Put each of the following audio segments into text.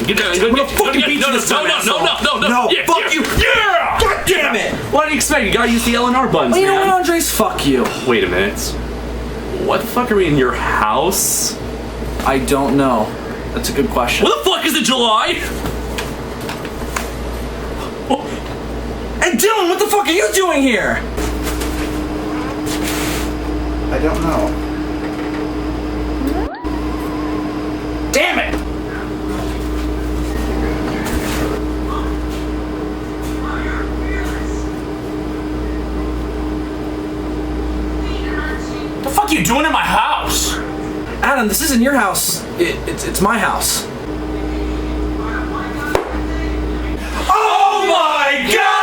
Get down. I'm gonna fucking beat you this time. No. Yeah, fuck you. Yeah. God damn it. What do you expect? You gotta use the LNR buttons, Well, you know man. what, Andres? Fuck you. Wait a minute. What the fuck are we in your house? I don't know. That's a good question. What the fuck is it, July? Hey, Dylan, what the fuck are you doing here? I don't know. Damn it! What the fuck are you doing in my house? Adam, this isn't your house. It's my house. Oh my god!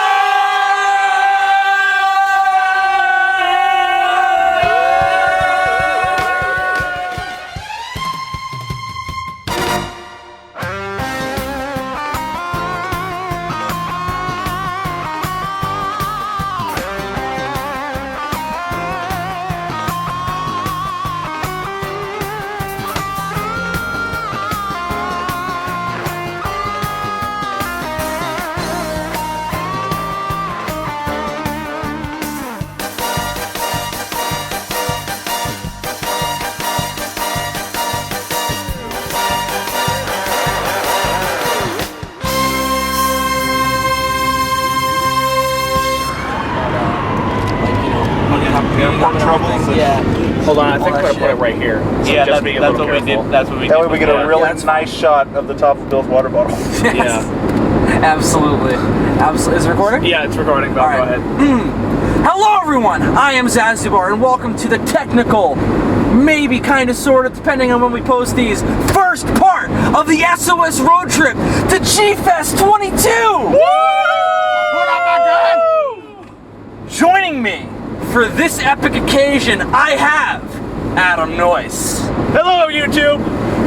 More troubles. Yeah. Hold on, I think I'm gonna put it right here. So Yeah, just be a that's little what we careful. did. That's what we did. That way we get a really that's nice shot of the top of Bill's water bottle. Yes. Absolutely. Absolutely. Is it recording? Yeah, it's recording, but All right. go ahead. Hello, everyone. I am Zazubaar, and welcome to the technical, maybe kind of, sort of, depending on when we post these, first part of the SOS Roadtrip to G-Fest XXII. Woo! Joining me for this epic occasion, I have Adam Noyce, Hello, YouTube.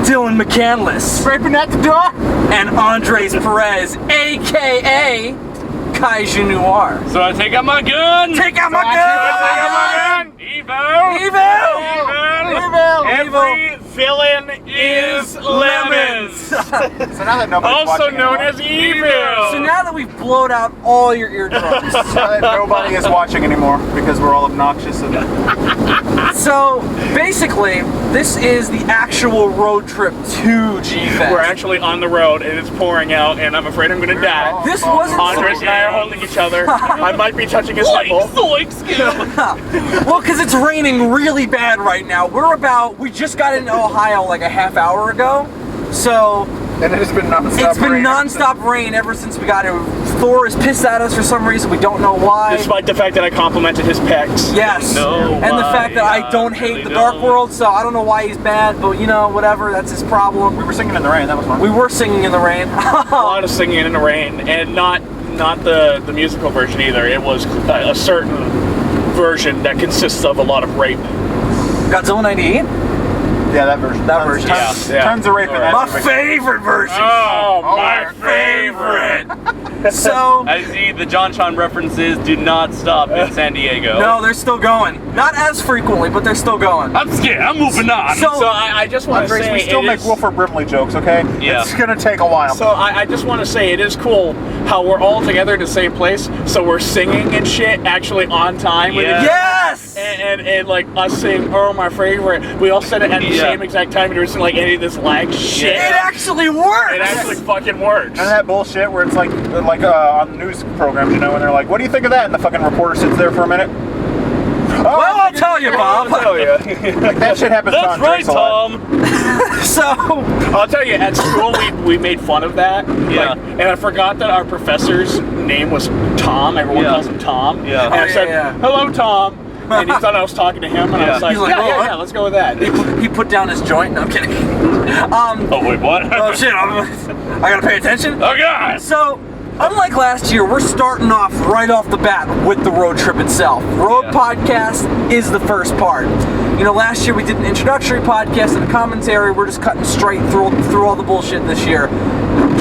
Dylan McCandless, Scraping at the door. and Andres Perez, aka Kaiju Noir. So I take out my gun. Take out my Take out my gun! gun. Evil. Evil! Every villain is lemons. So now that nobody's Also watching known anymore, as evil. So now that we've blown out all your eardrums, now that nobody is watching anymore because we're all obnoxious and so basically, this is the actual road trip to G-Fest. We're actually on the road and it's pouring out and I'm afraid I'm gonna die. This wasn't Andres and I are holding each other. I might be touching his nipple. well, because it's raining really bad right now. We just got into Ohio like a half hour ago, so it has been nonstop. it's been rain. nonstop rain ever since we got here. Thor is pissed at us for some reason. We don't know why. Despite the fact that I complimented his pecs. Yes, and the fact that I don't hate the Dark World, so I don't know why he's mad, but you know, whatever, that's his problem. We were singing in the rain. That was fun. We were singing in the rain. A lot of singing in the rain, and not the musical version either. It was a certain version that consists of a lot of rape. Godzilla 98? Yeah, that version. That version. Yeah. Tons of rape in that. My movie. favorite version. Oh, my favorite. So, I see the John Sean references do not stop in San Diego. no, they're still going. Not as frequently, but they're still going. I'm scared. I'm moving on. So- So I just want to Andres, say we still it make is- Wilford Brimley jokes, okay? Yeah. It's gonna take a while. So I just want to say it is cool how we're all together in the same place, so we're singing and shit actually on time. with Yeah. it. Yes! And like us saying, oh, my favorite, we all said it at the Yeah. same exact time, and there wasn't like any of this lag shit. It actually works! It actually fucking works. None of that bullshit where it's like on the news programs, you know, and they're like, "What do you think of that?" And the fucking reporter sits there for a minute. Well, I'll tell you, Bob. Oh yeah. Like, that shit happens. That's to right, Andres a lot. Tom. So, I'll tell you, at school we made fun of that. Yeah. Like, and I forgot that our professor's name was Tom. Everyone Yeah. calls him Tom. Yeah. And Oh, I said, yeah. "Hello, Tom." And he thought I was talking to him, and I Yeah. was like, He's like, "Oh, yeah, let's go with that." he put down his joint. No, I'm kidding. Oh, wait, what? Oh shit, I gotta pay attention. Oh, God. So, unlike last year, we're starting off right off the bat with the road trip itself. Road podcast is the first part. You know, last year we did an introductory podcast and a commentary. We're just cutting straight through all the bullshit this year.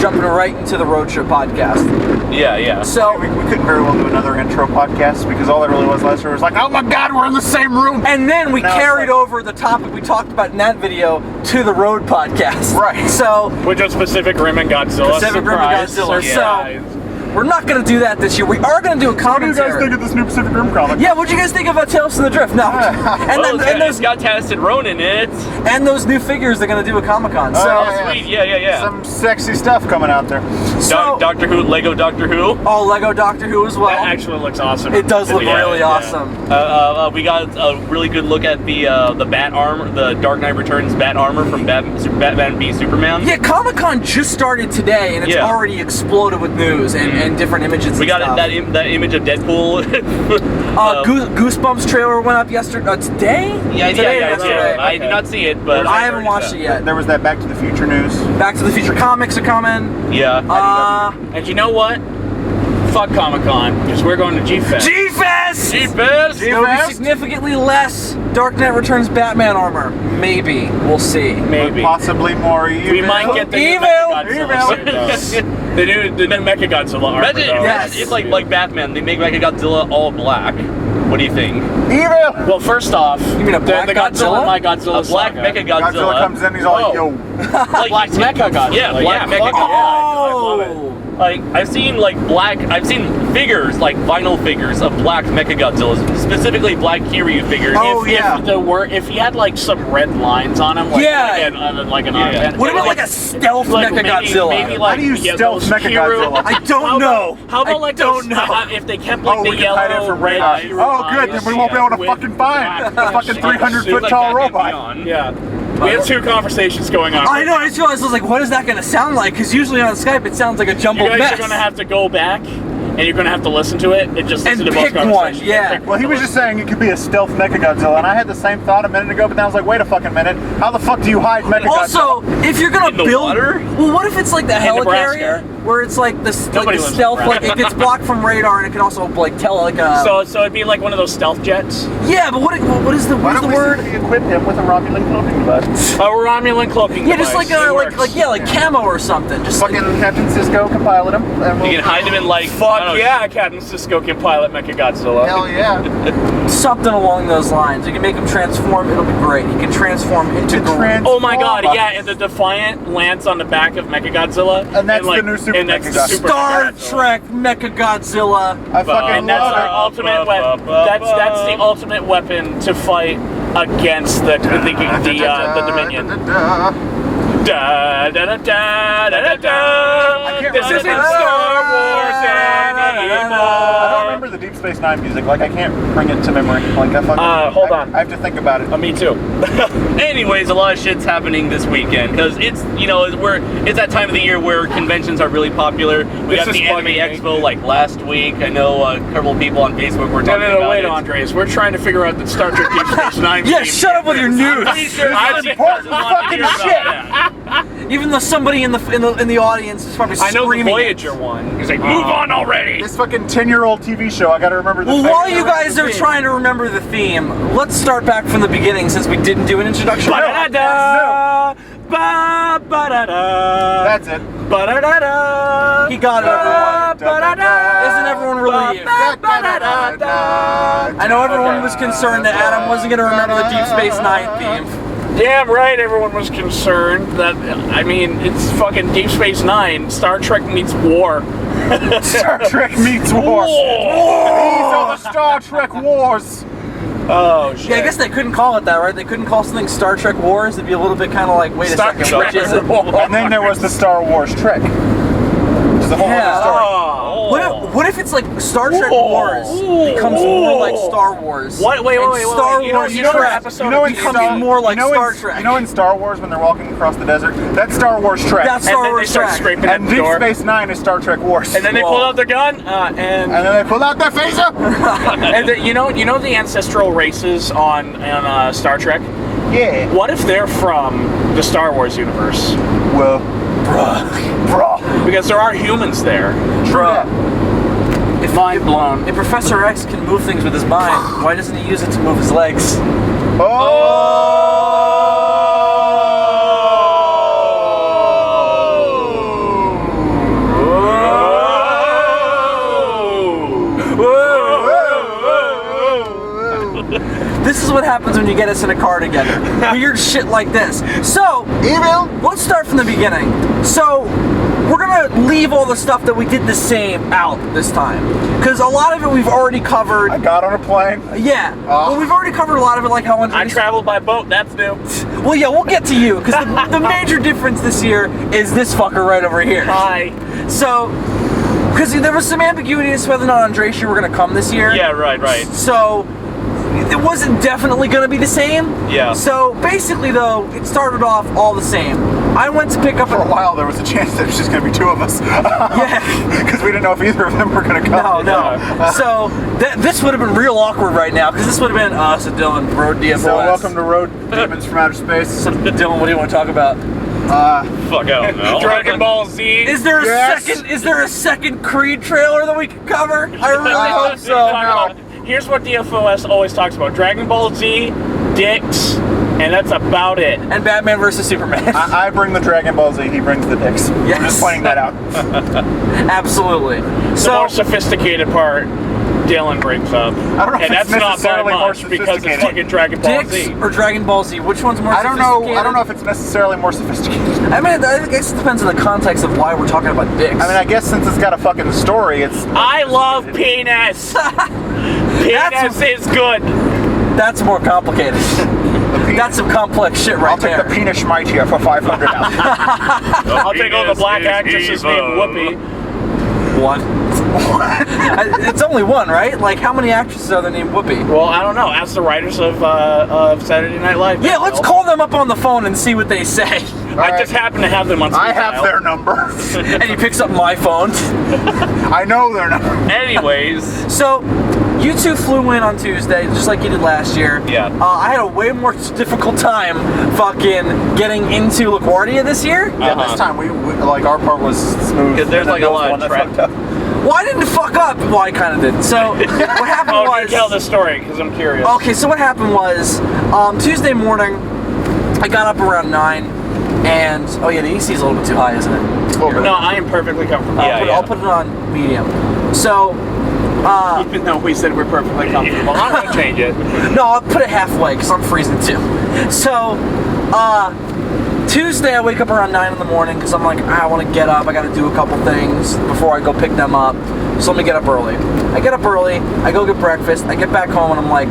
jumping right into the Road Trip podcast. Yeah. So, We couldn't very well do another intro podcast because all that really was last year was like, oh my god, we're in the same room. and then we Now it's carried like- over the topic we talked about in that video to the Road podcast. Right. So, Which was Pacific Rim and Godzilla. Pacific Rim and Godzilla. Surprise. we're not going to do that this year. We are going to do a What do you commentary. guys think of this new Pacific Rim comic? Yeah, what'd you guys think about Tales from the Drift? No. and It's got Tanis and Ronan in it. and those new figures they're going to do at Comic-Con. So, Oh, Sweet, yeah. Some sexy stuff coming out there. so Doctor Who, Lego Doctor Who. oh, Lego Doctor Who as well. That actually looks awesome. It does look Yeah, really yeah. awesome. We got a really good look at the Bat armor, the Dark Knight Returns Bat armor from Batman v Superman. Yeah, Comic-Con just started today, and it's Yeah. already exploded with news and different images. We got and stuff. that image of Deadpool. Goosebumps trailer went up yesterday. Today? Today or yesterday? I did not see it, but I haven't watched it yet. There was that Back to the Future news. Back to the Future comics are coming. Yeah. And you know what? Fuck Comic-Con, because we're going to G-Fest. G-Fest! G-Fest! There'll be significantly less Dark Knight Returns Batman armor. Maybe. We'll see. Maybe. Possibly more evil. We might get the new Evil! Mechagodzilla suit, though. the new Mechagodzilla armor, Imagine, though. Yes. it's like Batman. They make Mechagodzilla all black. What do you think? Evil! Well, first off, You mean a black the Godzilla? Godzilla? My Godzilla A black saga. Godzilla Mechagodzilla. comes in, he's all like, yo. Like, Black Mechagodzilla. Yeah, black fuck Mechagodzilla. yeah, I love it. Oh! Like I've seen figures, like vinyl figures of black Mechagodzillas, specifically black Kiryu figures. Oh, yeah. If he had like some red lines on him, like Yeah. like an Yeah. armband. What about like a stealth like Mechagodzilla? Maybe like How do you yeah, stealth those Mechagodzilla? I don't know. How about I like don't those, know. if they kept like Oh, the we can hide it yellow, from red radar. Kiryu Oh, good, then eyes we won't be able to with fucking find the black fucking shit. 300-foot Like tall Batman robot. Beyond. Yeah. We have two conversations going on. I know, I just realized, I was like, what is that going to sound like? Because usually on Skype it sounds like a You jumbled guys mess. are gonna have to go back, and you're gonna have to listen to it. And just And listen to both pick one, conversations. yeah. And pick Well, he one was to just saying it could be a stealth Mechagodzilla, and I had the same thought a minute ago, but then I was like, wait a fucking minute. How the fuck do you hide Mechagodzilla? Also, if you're gonna In the build, water? well, what if it's like the Nebraska. helicarrier, where it's like the Nobody lives in stealth, like Nebraska. it gets blocked from radar, and it can also like tell like a. So it'd be like one of those stealth jets. yeah, but what is the Why what is don't the we word? simply equip him with a Romulan cloaking device? A Romulan cloaking Yeah, device. just like It works. like camo or something. Just Fucking Captain Cisco can pilot him. And we'll- You can hide him in like I don't Fuck know, yeah, Captain Cisco can pilot Mechagodzilla. Hell yeah. something along those lines. You can make him transform. It'll be great. He can transform into. Oh my god, yeah, and the Defiant lands on the back of Mechagodzilla. And that's like, the new Super and that's the Mechagodzilla. Super Star Mechagodzilla. Trek Mechagodzilla. I fucking And that's love our it. ultimate weapon. That's the ultimate weapon to fight against the Dominion. Da da da da da da. can't This remember isn't the- Star Wars I don't anymore. remember the Deep Space Nine music. Like, I can't bring it to memory. Like, I fucking. Hold on. I have to think about it. Me too. Anyways, a lot of shit's happening this weekend because it's it's that time of the year where conventions are really popular. We This got is the Anime bugging me. Expo like last week. I know a couple people on Facebook were talking about Wait, it. Andres. We're trying to figure out the Star Trek Deep Space Nine. Yeah, theme. shut up with your news. Pretty sure This I is just important want to fucking hear about shit. that. Even though somebody in the audience is probably I know the screaming. Voyager one. He's like, move on already. This fucking 10-year-old TV show. I gotta remember this. Well, while you guys are trying to remember the theme, let's start back from the beginning since we didn't do an introduction. Ba-da-da-da. Ba-ba-da-da. That's it. Ba-da-da-da. He got it, everyone. Ba-da-da. Isn't everyone relieved? Ba-ba-da-da-da. I know everyone was concerned that Adam wasn't going to remember the Deep Space Nine theme. Damn right, everyone was concerned that, I mean, it's fucking Deep Space Nine. Star Trek meets war. Star Trek meets war. These are the Star Trek wars. Oh, shit. Yeah, I guess they couldn't call it that, right? They couldn't call something Star Trek Wars. It'd be a little bit kind of like, wait a Star second, Trek which is it? And then there was the Star Wars Trek. Which is a whole Yeah. other story. Oh. What if it's like Star Trek Whoa. Wars becomes more like Star Wars? What? Wait, and wait, wait, Star wait. You know- Wars you know Trek that episode You know in becomes Star, more like you know Star in, Trek. You know in Star Wars when they're walking across the desert? That's Star Wars Trek. That's And Star then they Wars start Trek. scraping at and the Deep door. Space Nine is Star Trek Wars. And then they Whoa. pull out their gun, and then they pull out their phaser. and you know the ancestral races on Star Trek. Yeah. What if they're from the Star Wars universe? Well, bruh. Because there are humans there. Bruh. Mind blown. If Professor X can move things with his mind, why doesn't he use it to move his legs? This is what happens when you get us in a car together. Weird shit like this. So, Email? let's start from the beginning. So, we're gonna leave all the stuff that we did the same out this time. Because a lot of it we've already covered. I got on a plane. Yeah. Well, we've already covered a lot of it, like how I traveled by boat. That's new. Well, yeah, we'll get to you. Because the major difference this year is this fucker right over here. Hi. So, because there was some ambiguity as to whether or not Andres, you were going to come this year. Yeah, right. So, it wasn't definitely going to be the same. Yeah. So, basically, though, it started off all the same. I went to pick up For a while, there was a chance that it was just going to be two of us. Yeah. Because we didn't know if either of them were going to come. No. So, this would have been real awkward right now, because this would have been us and Dylan, Road DFOS. So welcome to Road Demons from Outer Space. So, Dylan, what do you want to talk about? Fuck, I don't know. Dragon Ball Z. Is there a Yes. second Creed trailer that we can cover? I really hope so. Talk about- Here's what DFOS always talks about: Dragon Ball Z, dicks, and that's about it. And Batman versus Superman. I bring the Dragon Ball Z, he brings the dicks. Yes. I'm just pointing that out. Absolutely. The more sophisticated part, Dylan brings up. I don't know if And it's that's not by necessarily more much because it's sophisticated. fucking Dragon Ball Dicks Z. or Dragon Ball Z? Which one's more I don't sophisticated? know if it's necessarily more sophisticated. I mean, I guess it depends on the context of why we're talking about dicks. I mean, I guess since it's got a fucking story, it's... I love penis. Penis is good. that's more complicated. That's some complex shit right I'll take there. the penis schmite here for 500 now. I'll take all the black actresses named Whoopi. One. It's only one, right? Like, how many actresses are there named Whoopi? Well, I don't know. Ask the writers of Saturday Night Live. Yeah, let's call them up on the phone and see what they say. I just happen to have them on speed I have dial. their number. And he picks up my phone. I know their number. Anyways, So, you two flew in on Tuesday, just like you did last year. Yeah. I had a way more difficult time fucking getting into LaGuardia this year. Yeah, this time we like our part was smooth. 'Cause there's, and then like, a Bill's lot the of one that traffic. fucked up. Well, I didn't fuck up. Well, I kind of did. So, what happened Oh, was... you tell the story because I'm curious. Okay, so what happened was, Tuesday morning, I got up around 9, and... Oh yeah, the AC is a little bit too high, isn't it? No, I am perfectly comfortable. I'll put it on medium. So, Even though we said we're perfectly comfortable, I'm gonna change it. no, I'll put it halfway, because I'm freezing too. So, Tuesday I wake up around 9 in the morning, because I'm like, I want to get up, I got to do a couple things before I go pick them up, so let me get up early. I get up early, I go get breakfast, I get back home, and I'm like,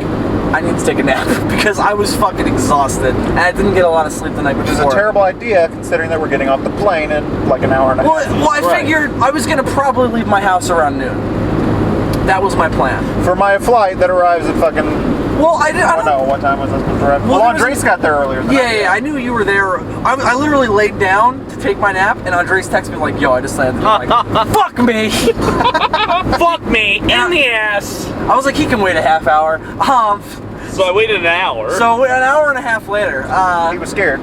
I need to take a nap, because I was fucking exhausted, and I didn't get a lot of sleep the night before. Which is a terrible idea, considering that we're getting off the plane in like an hour and a half. Well, I Right. figured I was going to probably leave my house around noon. That was my plan. For my flight that arrives at fucking... Well, I don't know, what time was I supposed to arrive? Well, Well, there was- Andres got there earlier than I did. Yeah, I knew you were there. I literally laid down to take my nap, and Andres texted me like, "Yo, I just landed." I'm like, "Fuck me!" Fuck me in the ass. I was like, "He can wait a half hour." so I waited an hour. So an hour and a half later, He was scared.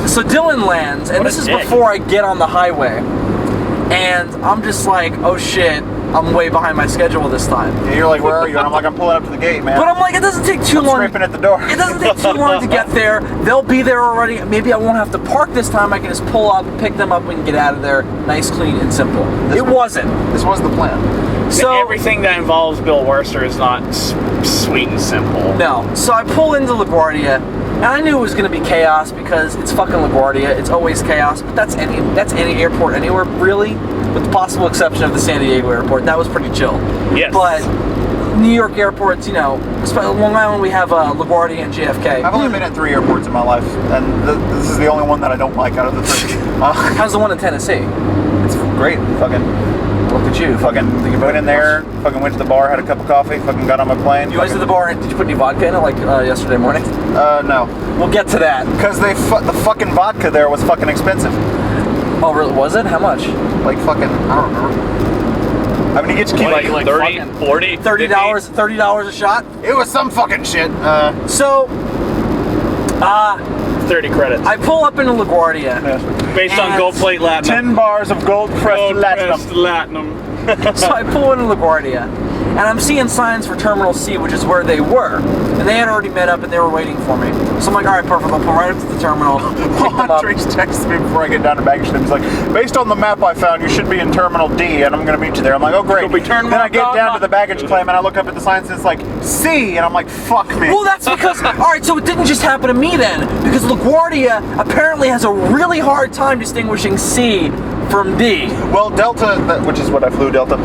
so Dylan lands, and What this a is dick. before I get on the highway, and I'm just like, "Oh shit, I'm way behind my schedule this time." Yeah, you're like, where are you? And I'm like, I'm pulling up to the gate, man. But I'm like, it doesn't take too long. Scraping at the door. It doesn't take too long to get there. They'll be there already. Maybe I won't have to park this time. I can just pull up, pick them up, and get out of there. Nice, clean, and simple. It wasn't. This was the plan. So Everything that involves Bill Worcester is not sweet and simple. no. So I pull into LaGuardia, and I knew it was going to be chaos because it's fucking LaGuardia. It's always chaos. But that's any airport anywhere really, with the possible exception of the San Diego airport. That was pretty chill. Yes. But New York airports, you know, Long Island, we have LaGuardia and JFK. I've only been at 3 airports in my life, and this is the only one that I don't like out of the 3. How's the one in Tennessee? It's great. Fucking Look at you. fucking went in there, fucking went to the bar, had a cup of coffee, fucking got on my plane. You went to the bar, and did you put any vodka in it like yesterday morning? No. We'll get to that. Because the fucking vodka there was fucking expensive. Oh, really? Was it? How much? Like fucking, I don't remember. I mean, you get to keep like, like 30, fucking 40, $30. $30 a shot. it was some fucking shit. So, 30 credits. I pull up into LaGuardia. Based on And- Gold Plate Latinum. 10 bars of gold pressed Gold platinum. pressed Latinum. So I pull into LaGuardia, and I'm seeing signs for Terminal C, which is where they were. And they had already met up and they were waiting for me. So I'm like, all right, perfect. I'll pull right up to the terminal. Pick them up. Andres texted me before I get down to baggage claim. He's like, based on the map I found, you should be in Terminal D, and I'm going to meet you there. I'm like, oh, great. Then I get down to the baggage claim, and I look up at the sign, and it's like, C, and I'm like, fuck me. Well, that's because, all right, so it didn't just happen to me then, because LaGuardia apparently has a really hard time distinguishing C from D. Well, Delta, which is what I flew, Delta.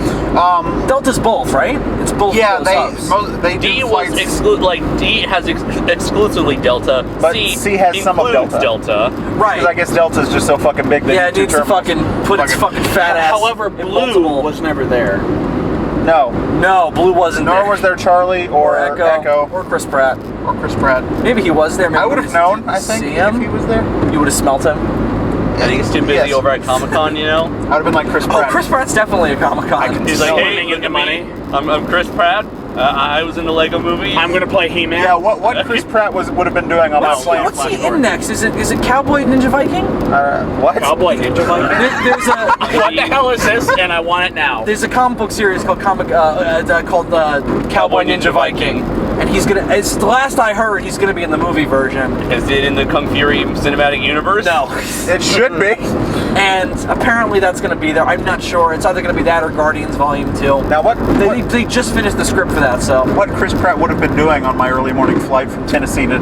Delta's both, right? It's both. Yeah, of those hubs. they D do was flights. D has exclusively Delta. But C has some of includes Delta. Right. Because I guess Delta's just so fucking big. Yeah, it needs to fucking put its fucking fat ass. However, in Blue multiple- was never there. No. No, Blue wasn't Nor there. was there Charlie or Echo or Chris Pratt. or Chris Pratt. Maybe he was there. Maybe I would have known, I think, see him. if he was there. You would have smelt him. I think he's too busy Yes. over at Comic-Con, you know? I would have been like Chris Oh, Pratt. Chris Pratt's definitely a Comic-Con. He's like, So hey, winning look at at money. me. I'm Chris Pratt. I was in the Lego movie. I'm gonna play He-Man. Yeah, what Chris Pratt would have been doing on that plane? What's he in next? Is it Cowboy Ninja Viking? What? Cowboy Ninja Viking. There's a What the hell is this? And I want it now. there's a comic book series called Cowboy Ninja Viking, and he's gonna. It's the last I heard. He's gonna be in the movie version. Is it in the Kung Fury cinematic universe? No. It should be. And apparently that's going to be there. I'm not sure. It's either going to be that or Guardians Volume 2. Now They just finished the script for that, so. what Chris Pratt would have been doing on my early morning flight from Tennessee to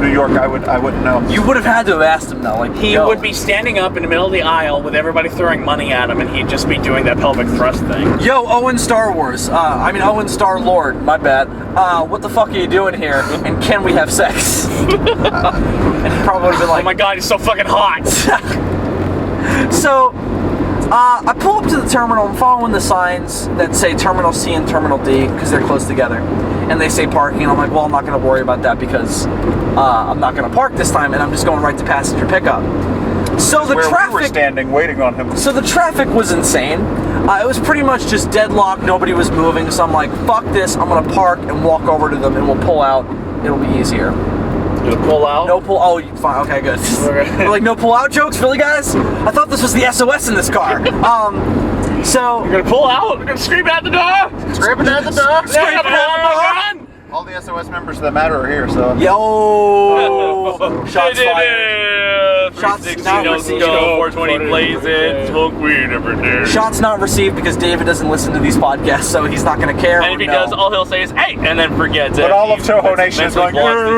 New York, I wouldn't know. You would have had to have asked him, though. Like, He yo. would be standing up in the middle of the aisle with everybody throwing money at him, and he'd just be doing that pelvic thrust thing. Yo, Owen Star Wars. Owen Star Lord. My bad. What the fuck are you doing here? And can we have sex? And he probably would have been Oh like, my god, he's so fucking hot! So, I pull up to the terminal. I'm following the signs that say Terminal C and Terminal D because they're close together. And they say parking. And I'm like, well, I'm not going to worry about that because I'm not going to park this time. And I'm just going right to passenger pickup. So the Where we were traffic... standing waiting on him. So the traffic was insane. It was pretty much just deadlocked. Nobody was moving. So I'm like, fuck this. I'm going to park and walk over to them and we'll pull out. It'll be easier. Gonna pull out? No pull. Oh, fine. Okay, good. Okay. We're like, no pull out jokes, really, guys? I thought this was the SOS in this car. So You're gonna pull out? You're gonna scream at the door? Scraping at the door. Yeah, pull out my gun! All the SOS members that matter are here, so. yo, shots fired. Shots 360 not no received. scope, 420 plays it, smoke weed every day. Shots not received because David doesn't listen to these podcasts, so he's not gonna care. And if he or know. does, all he'll say is, hey, and then forgets it. But all of He Toho Nation is mentally going, blocks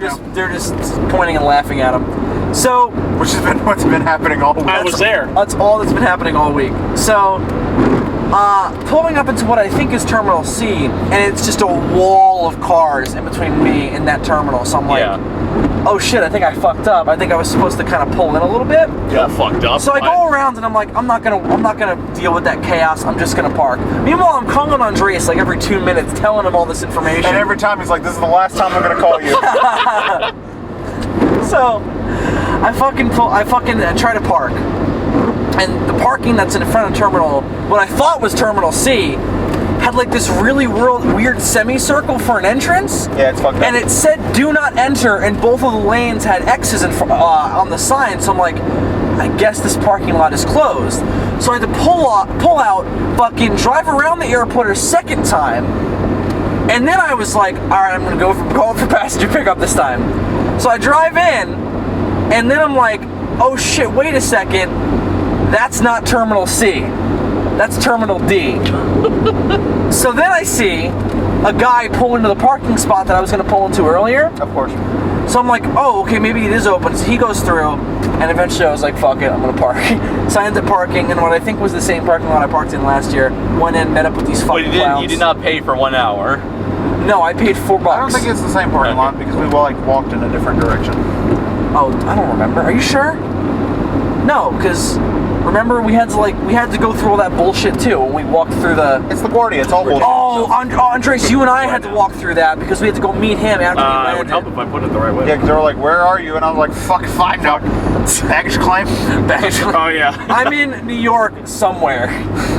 his effort. they're just pointing and laughing at him. So Which has been what's been happening all week. I was there. that's all that's been happening all week. So, pulling up into what I think is Terminal C, and it's just a wall of cars in between me and that terminal. So I'm like, oh shit, I think I fucked up. I think I was supposed to kind of pull in a little bit. You're fucked up. So I go around and I'm like, I'm not gonna deal with that chaos. I'm just gonna park. Meanwhile, I'm calling Andreas like every 2 minutes, telling him all this information. And every time he's like, this is the last time I'm going to call you. So I fucking try to park, and the parking that's in front of terminal, what I thought was Terminal C, had like this really weird semicircle for an entrance. Yeah, it's fucked up. And it said "Do not enter," and both of the lanes had X's on the sign. So I'm like, I guess this parking lot is closed. So I had to pull out, fucking drive around the airport a second time. And then I was like, all right, I'm gonna go for passenger pickup this time. So I drive in, and then I'm like, oh shit, wait a second. That's not Terminal C. That's Terminal D. So then I see a guy pull into the parking spot that I was gonna pull into earlier. Of course. So I'm like, oh, okay, maybe it is open. So he goes through, and eventually I was like, fuck it, I'm gonna park. So I ended up parking in what I think was the same parking lot I parked in last year. Went in, met up with these fucking But clowns. you did not pay for 1 hour. No, I paid $4. I don't think it's the same parking lot because we walked in a different direction. Oh, I don't remember. Are you sure? No, because remember we had to go through all that bullshit too when we walked through the. It's LaGuardia. It's all bullshit. Oh, Andres, you and I had to walk through that because we had to go meet him after we It landed. would help if I put it the right way. Yeah, because they were like, where are you? And I was like, fuck, find out. Baggage claim? Oh yeah. I'm in New York somewhere.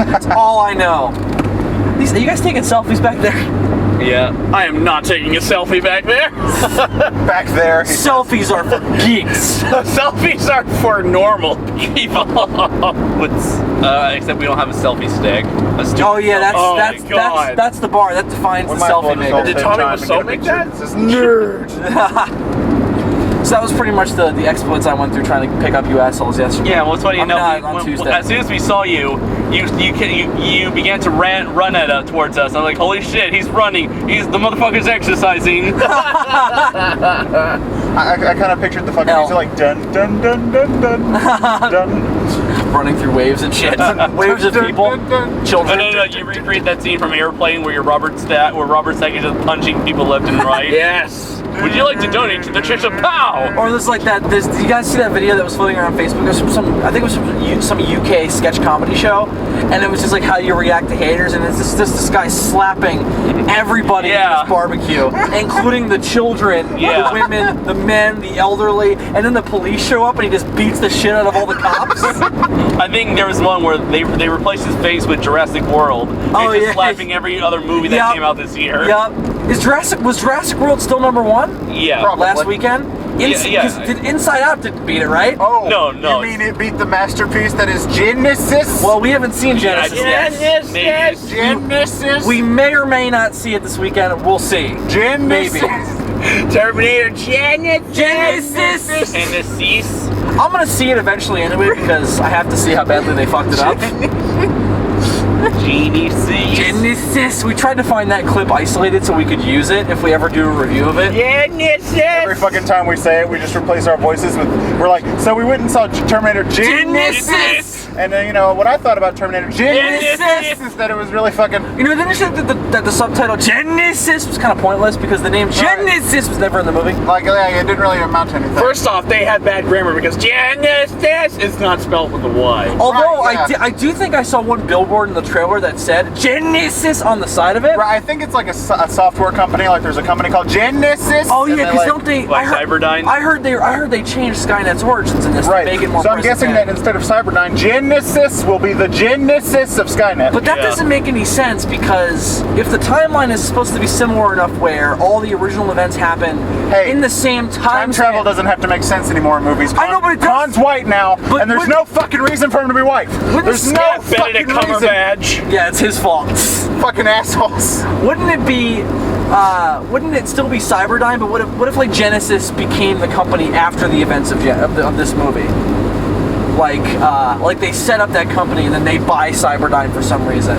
That's all I know. Are you guys taking selfies back there? Yeah. I am not taking a selfie back there. Back there. Selfies are for geeks. Selfies are for normal people. Except we don't have a selfie stick. A stupid Oh yeah, Oh my that's God. that's the bar. That defines the selfie maker. Did Tommy Wiseau make that? It says nerd. So that was pretty much the exploits I went through trying to pick up you assholes yesterday. Yeah, well, it's funny I mean, enough. on Tuesday. As soon as we saw you began to run at towards us. I'm like, holy shit, he's running. The motherfucker's exercising. I kind of pictured the fucking music like dun dun dun dun dun dun. Running through waves and shit. Waves of people, children. No, you recreate that scene from Airplane where Robert Stack is just punching people left and right. Yes. Would you like to donate to the Church of Pow? Or there's like that. Did you guys see that video that was floating around Facebook? There's I think it was some UK sketch comedy show, and it was just like how you react to haters, and it's just this guy slapping everybody in this barbecue, including the children, the women, the men, the elderly, and then the police show up and he just beats the shit out of all the cops. I think there was one where they replaced his face with Jurassic World. Oh, and just yeah. slapping every other movie that came out this year. Yup. Was Jurassic World still #1? Yeah. Probably. Last weekend? Because Inside Out didn't beat it, right? Oh, No. You mean it beat the masterpiece that is Genesis? Well, we haven't seen Genesis yet. Yes. Genesis. We may or may not see it this weekend. We'll see. Genesis. Maybe. Terminator Genesis. And the cease. I'm gonna see it eventually anyway because I have to see how badly they fucked it up. Genesis. We tried to find that clip isolated so we could use it if we ever do a review of it. Every fucking time we say it, we just replace our voices with, we're like, so we went and saw Terminator Genesis. And then, you know, what I thought about Terminator Genesis is that it was really fucking... You know, didn't you think that the subtitle Genesis was kind of pointless because the name Genesis was never in the movie? Like, it didn't really amount to anything. First off, they had bad grammar because Genesis is not spelled with a Y. Although Right, yeah. I do think I saw one billboard in the trailer that said Genesis on the side of it. Right, I think it's like a software company, like there's a company called Genesis. Oh and yeah, they, because don't they? Like Cyberdyne? I heard they changed Skynet's origins in this Right, to make it more. so I'm guessing that instead of Cyberdyne, Genesis will be the Genesis of Skynet. But that doesn't make any sense because if the timeline is supposed to be similar enough where all the original events happen in the same time travel doesn't have to make sense anymore in movies. I know, but it does. Khan's white now, and there's no fucking reason for him to be white. There's no fucking reason. Yeah, it's his fault. Fucking assholes. Wouldn't it be? Wouldn't it still be Cyberdyne? But what if like Genesis became the company after the events of this movie? Like they set up that company and then they buy Cyberdyne for some reason,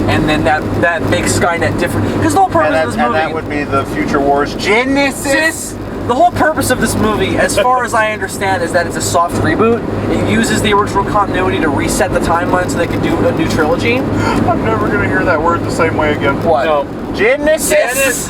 and then that makes Skynet different. Because the whole purpose of this movie, and that would be the Future Wars Genesis. The whole purpose of this movie, as far as I understand, is that it's a soft reboot. It uses the original continuity to reset the timeline so they can do a new trilogy. I'm never gonna hear that word the same way again. What? No. Genesis.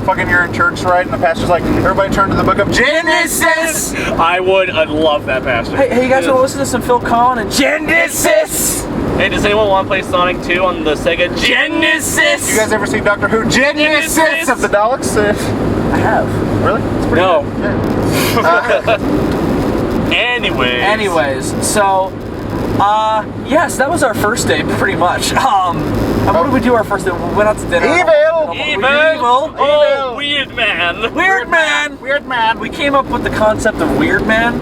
Fucking you're in church, right? And the pastor's like, everybody turn to the book of Genesis. I would love that pastor. Hey, you guys want to listen to some Phil Collins and Genesis? Hey, does anyone want to play Sonic 2 on the Sega Genesis? You guys ever see Doctor Who? Genesis of the Daleks? I have. Really? No. Anyways, so, yes, that was our first day, pretty much. What did we do our first day? We went out to dinner. Evil! Oh, Weird Man! Weird Man! Weird Man! We came up with the concept of Weird Man,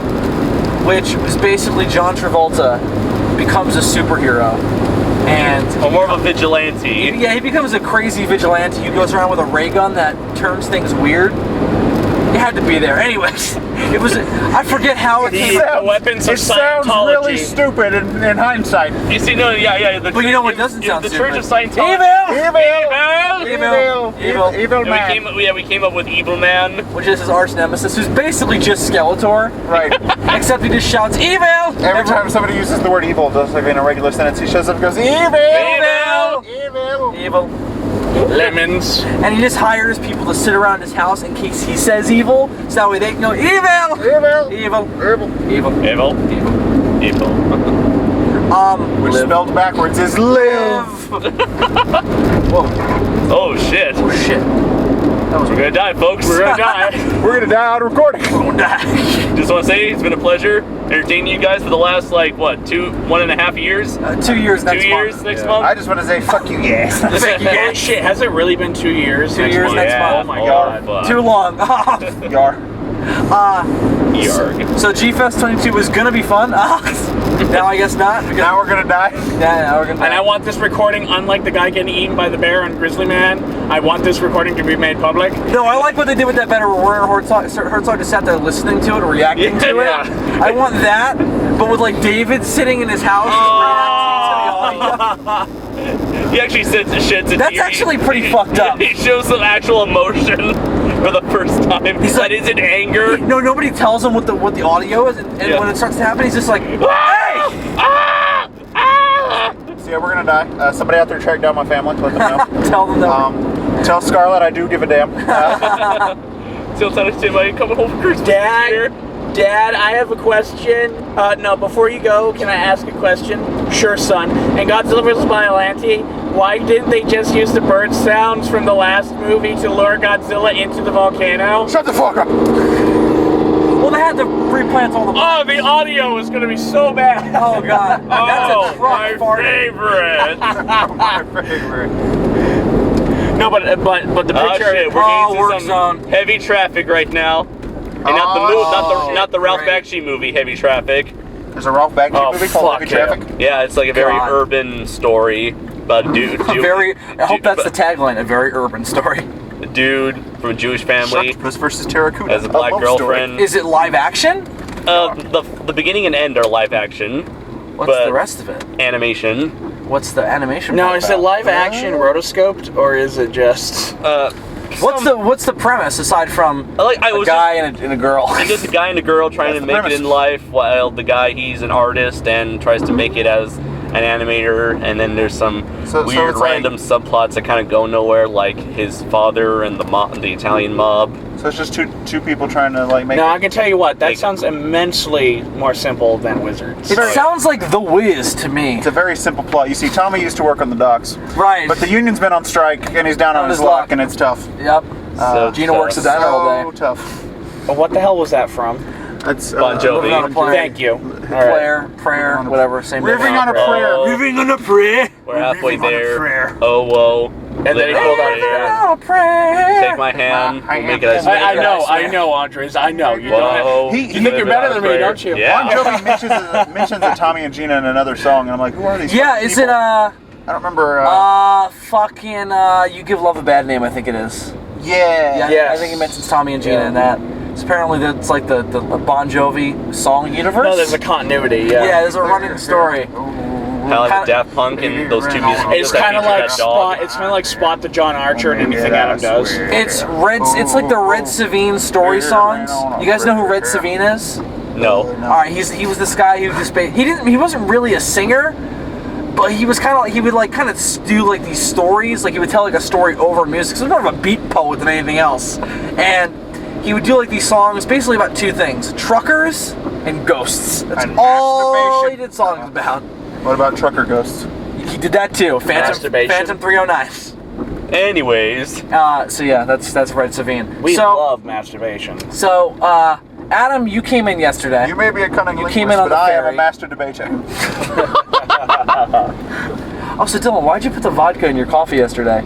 which was basically John Travolta becomes a superhero. And more of a vigilante. Yeah, he becomes a crazy vigilante who goes around with a ray gun that turns things weird. It had to be there. Anyways, it was. I forget how it came. The weapons of It sounds Scientology. really stupid in hindsight. You see, no, yeah. But you know what doesn't sound the stupid? Church of Scientology. Evil man. We came up with Evil Man. Which is his arch nemesis, who's basically just Skeletor. Right. Except he just shouts, "Evil!" Every time somebody uses the word evil, just like in a regular sentence, he shows up and goes, Evil! Evil! Evil. Lemons. And he just hires people to sit around his house in case he says evil, so that way they can go, Evil! Evil! Evil. Evil! Evil. Which spelled backwards is live! Whoa. Oh shit. Oh shit. That was We're gonna die, folks. We're gonna die. We're gonna die on recording. Just want to say it's been a pleasure entertaining you guys for the last 1.5 years. 2 years next 2 years month. next I month. just want to say fuck you, yes. Holy shit, has it really been 2 years? 2 years next Yeah. month. Oh my god. fuck. Too long. Yar. Yarg. So G-Fest 22 was gonna be fun. Now I guess not. Now we're gonna die. Yeah, now we're gonna. And I want this recording, unlike the guy getting eaten by the bear on Grizzly Man, I want this recording to be made public. No, I like what they did with that better. Where Herzog just sat there listening to it, reacting to it. Yeah. I want that, but with David sitting in his house reacting to the audio. He actually sheds a tear. That's actually pretty fucked up. He shows some actual emotion for the first time. That isn't anger. No, nobody tells him what the audio is, and when it starts to happen, he's just like, "Hey!" So yeah, we're gonna die. Somebody out there track down my family. Let them know. Tell them that. Tell Scarlett I do give a damn. Still trying to say why you coming home for Christmas here. Dad, I have a question. No, before you go, can I ask a question? Sure, son. In Godzilla vs. Biollante, why didn't they just use the bird sounds from the last movie to lure Godzilla into the volcano? Shut the fuck up. Well, they had to replant all the. Oh, the audio is gonna be so bad. Oh god, that's a truck my farting. favorite. My favorite. No, but the picture. Shit, we're Oh, getting work into some zone. heavy traffic right now. And not the Ralph Bakshi movie, Heavy Traffic. There's a Ralph Bakshi movie called Heavy Traffic. Yeah, it's like a very God. urban story about a dude. I hope that's the tagline. A very urban story. A dude from a Jewish family Octopus versus Terracuda. has a black love girlfriend. Is it live action? The beginning and end are live action. What's But- the rest of it? Animation. What's the animation? No, part is it about? live action rotoscoped or is it just? What's the premise aside from a guy and a girl? And just a guy and a girl trying That's to the make premise. it in life, while the guy, he's an artist and tries to make it as an animator, and then there's some So weird it's like- random subplots that kind of go nowhere, like his father and the Italian mob. So it's just two people trying to make. No, I can tell you what. That Like- sounds immensely more simple than Wizards. It sounds like The Wiz to me. It's a very simple plot. You see, Tommy used to work on the docks, Right. but the union's been on strike and he's down on his luck, and it's tough. Yep. So Gina works at that all day. So tough. What the hell was that from? That's Bon Jovi. Living on a prayer. Thank you. All right. Prayer, whatever. Same Living thing. on a prayer. Oh. Living on a prayer. We're halfway Living on a there. prayer. Oh, whoa. And then he Living pulled on out a his prayer. gun. On a prayer. Take my hand. I We'll make am it as I- I know, I I know, Andres. I know. You Whoa. don't. He- You think you're better than me, don't you? Yeah. Bon Jovi mentions that Tommy and Gina in another song, and I'm like, who are these? Yeah, fucking is it people? I don't remember. fucking You Give Love a Bad Name, I think it is. Yeah. Yeah, Yes. I think he mentions Tommy and Gina Yeah. in that. It's apparently that's like the Bon Jovi song universe. No, there's a continuity. Yeah. yeah, there's a running story. Kind of like Kinda- Daft Punk and those two music It's videos that kind of feature like that dog. Spot. It's kind of like Spot the John Archer and anything Yeah, Adam does. swear. It's Red. It's like the Red Savine story songs. You guys know who Red Savine is? No. All right, he was this guy who just he wasn't really a singer, but he was kind of like he would kind of do these stories. Like he would tell a story over music. So he was more of a beat poet than anything else, and he would do these songs basically about two things: truckers and ghosts. That's And all masturbation. he did songs about. What about Trucker Ghosts? He did that too. Masturbation. Phantom 309. Anyways. So yeah, that's Red Savine. We so, love masturbation. So, Adam, you came in yesterday. You may be a cunning You linguist, came in on but the I am ferry. a master debater. Oh, so Dylan, why'd you put the vodka in your coffee yesterday?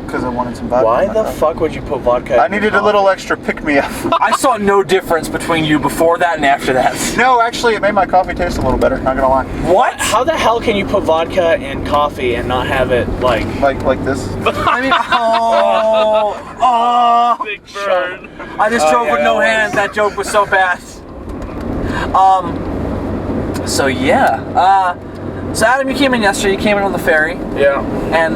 Because I wanted some vodka. Why in my the coffee. fuck would you put vodka? I in your needed a coffee? little extra pick-me-up. I saw no difference between you before that and after that. No, actually, it made my coffee taste a little better. Not gonna lie. What? How the hell can you put vodka in coffee and not have it like? Like this. I mean, oh, Big burn. I just drove with no hands. That joke was so bad. So yeah. So Adam, you came in yesterday. You came in on the ferry, Yeah. and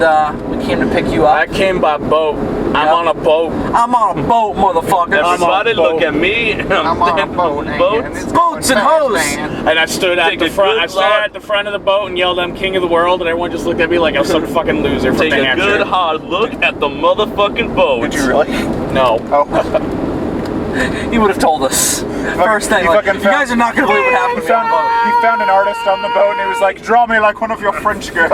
we came to pick you I up. came by boat. I'm on a boat. I'm on a boat, motherfucker. Everybody boat. look at me. I'm on a boat. Boats. Boats and hoes. And I stood at Take the a front. good I stood look. at the front of the boat and yelled, "I'm king of the world!" And everyone just looked at me like I was some fucking loser from Take New a Hampshire. good hard look at the motherfucking boat. Did you really? No. Oh. He would have told us. First thing, he like, fucking you guys are not gonna believe what happened He to me on the boat. he found an artist on the boat and he was like, draw me like one of your French girls.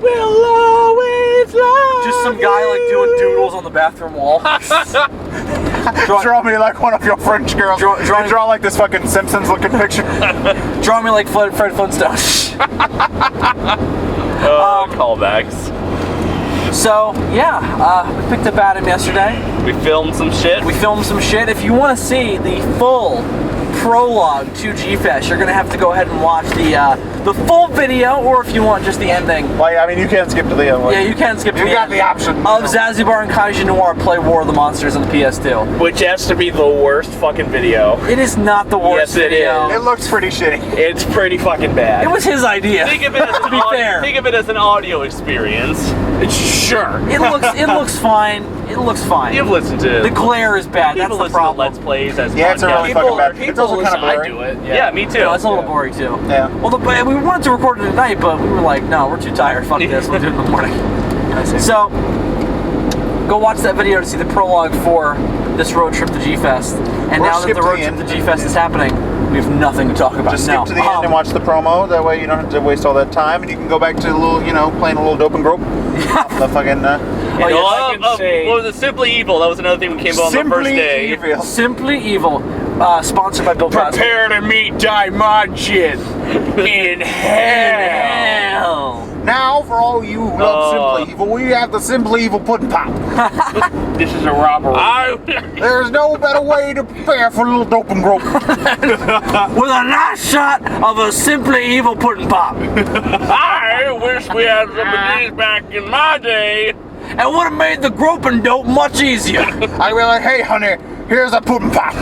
We'll always fly. Just some guy like doing doodles on the bathroom wall. Draw me like one of your French girls. Draw like this fucking Simpsons looking picture. Draw me like Fred Flintstone. Callbacks. So, yeah, we picked up Adam yesterday. We filmed some shit. If you want to see the full prologue to G-Fest, you're going to have to go ahead and watch the full video, or if you want just the ending. Well, yeah, I mean, you can skip to the end. Yeah, you can skip to the You got end the option. of Zazubaar and Kaiju Noir play War of the Monsters on the PS2. Which has to be the worst fucking video. It is not the worst Yes, it video. It looks pretty shitty. It's pretty fucking bad. It was his idea. Think of it as to be fair. Think of it as an audio experience. Sure. It looks fine. It looks fine. You've listened to The glare is bad. That's people the listen to problem. Let's Plays as Yeah, it's a really podcasts. fucking bad. It's also kind of I blurry. do it. Yeah, me too. Yeah, it's a little boring too. Yeah. Well, we wanted to record it tonight, but we were like, no, we're too tired. Fuck this. We'll do it in the morning. So, go watch that video to see the prologue for this road trip to G-Fest. And Or now that skip the to road the trip end. to G-Fest is happening, we have nothing to talk about. Just skip to the end and watch the promo. That way you don't have to waste all that time, and you can go back to a little, playing a little dope and grope. The fucking. Oh, yes. I can say- what was it? Simply Evil. That was another thing we came on the first day. Evil. Simply Evil, sponsored by Bill Cosby. Prepare to meet Daimajin in hell. Now, for all you who love Simply Evil, we have the Simply Evil Pudding Pop. This is a robbery. There's no better way to prepare for a little dope and grope. With a nice shot of a Simply Evil pudding pop. I wish we had some of these back in my day. And would have made the groping dope much easier. I'd be like, hey, honey, here's a pudding pop.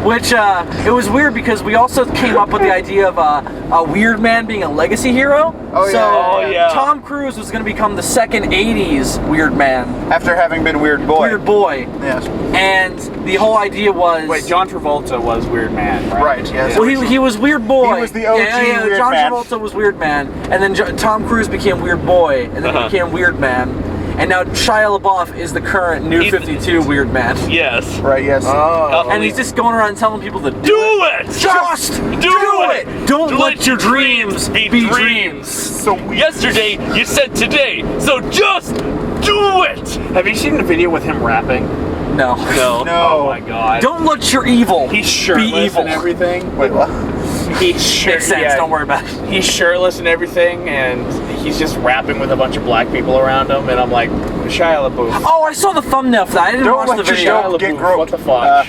Which, it was weird because we also came up with the idea of a Weird Man being a legacy hero. Oh, yeah. So, Oh, yeah. Tom Cruise was going to become the second 80s Weird Man. After having been Weird Boy. Weird Boy. Yes. And the whole idea was... Wait, John Travolta was Weird Man, right? Right, yes. Well, he was Weird Boy. He was the OG Weird John Man. Travolta was Weird Man, and then Tom Cruise became Weird Boy, and then he became Weird Man. And now Shia LaBeouf is the current New 52 Weird Man. Yes. Right, yes. And he's just going around telling people to do it. Just do it! Don't let your dreams be dreams. So Yesterday, you said today, so just do it. Have you seen the video with him rapping? No. No. Oh my god. Don't let your evil He's be shirtless evil. and everything. Wait, what? He's Makes sense, don't worry about it. He's shirtless and everything, and he's just rapping with a bunch of black people around him, and I'm like, Shia LaBeouf. Oh, I saw the thumbnail for that. I didn't Don't watch let the your video. show get LaBeouf, groped. what the fuck?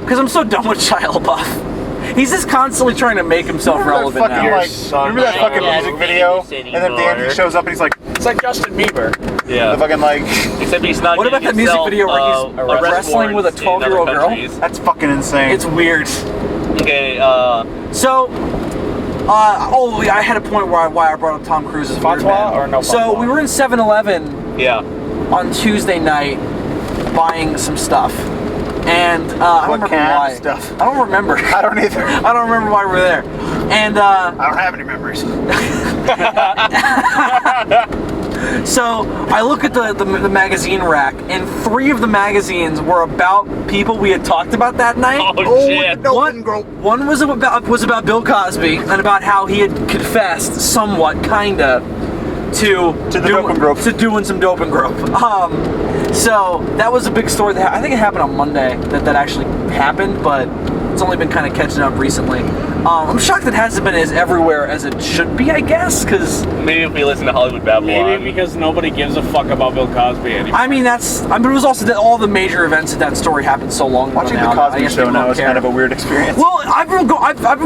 Because I'm so done with Shia LaBeouf. He's just constantly trying to make himself relevant Remember that now. fucking, remember that fucking music video? And then at the end he shows up and he's like, It's like Justin Bieber. Yeah. the fucking like, Except he's not. What about getting that music himself, video where he's arrest wrestling with a warrants in other 12-year-old girl? countries. that's fucking insane. It's weird. Okay. So, I had a point why I brought up Tom Cruise as Weird Fatwa Man. or no So fatwa? we were in 7-Eleven Yeah. on Tuesday night buying some stuff. And I don't What remember kind of why. stuff? I don't remember. I don't either. I don't remember why we were there. And I don't have any memories. so I look at the magazine rack, and 3 of the magazines were about people we had talked about that night. Oh, shit. no. One was about Bill Cosby and about how he had confessed somewhat, kinda, to the dope and grope. to doing some dope and grope. So that was a big story. I think it happened on Monday that actually happened, but it's only been kind of catching up recently. I'm shocked it hasn't been as everywhere as it should be, I guess, because Maybe if we listen to Hollywood Babylon. Maybe because nobody gives a fuck about Bill Cosby anymore. I mean it was also that all the major events of that story happened so long ago Watching now. the I Cosby guess Show people now don't is care. kind of a weird experience. Well, I've been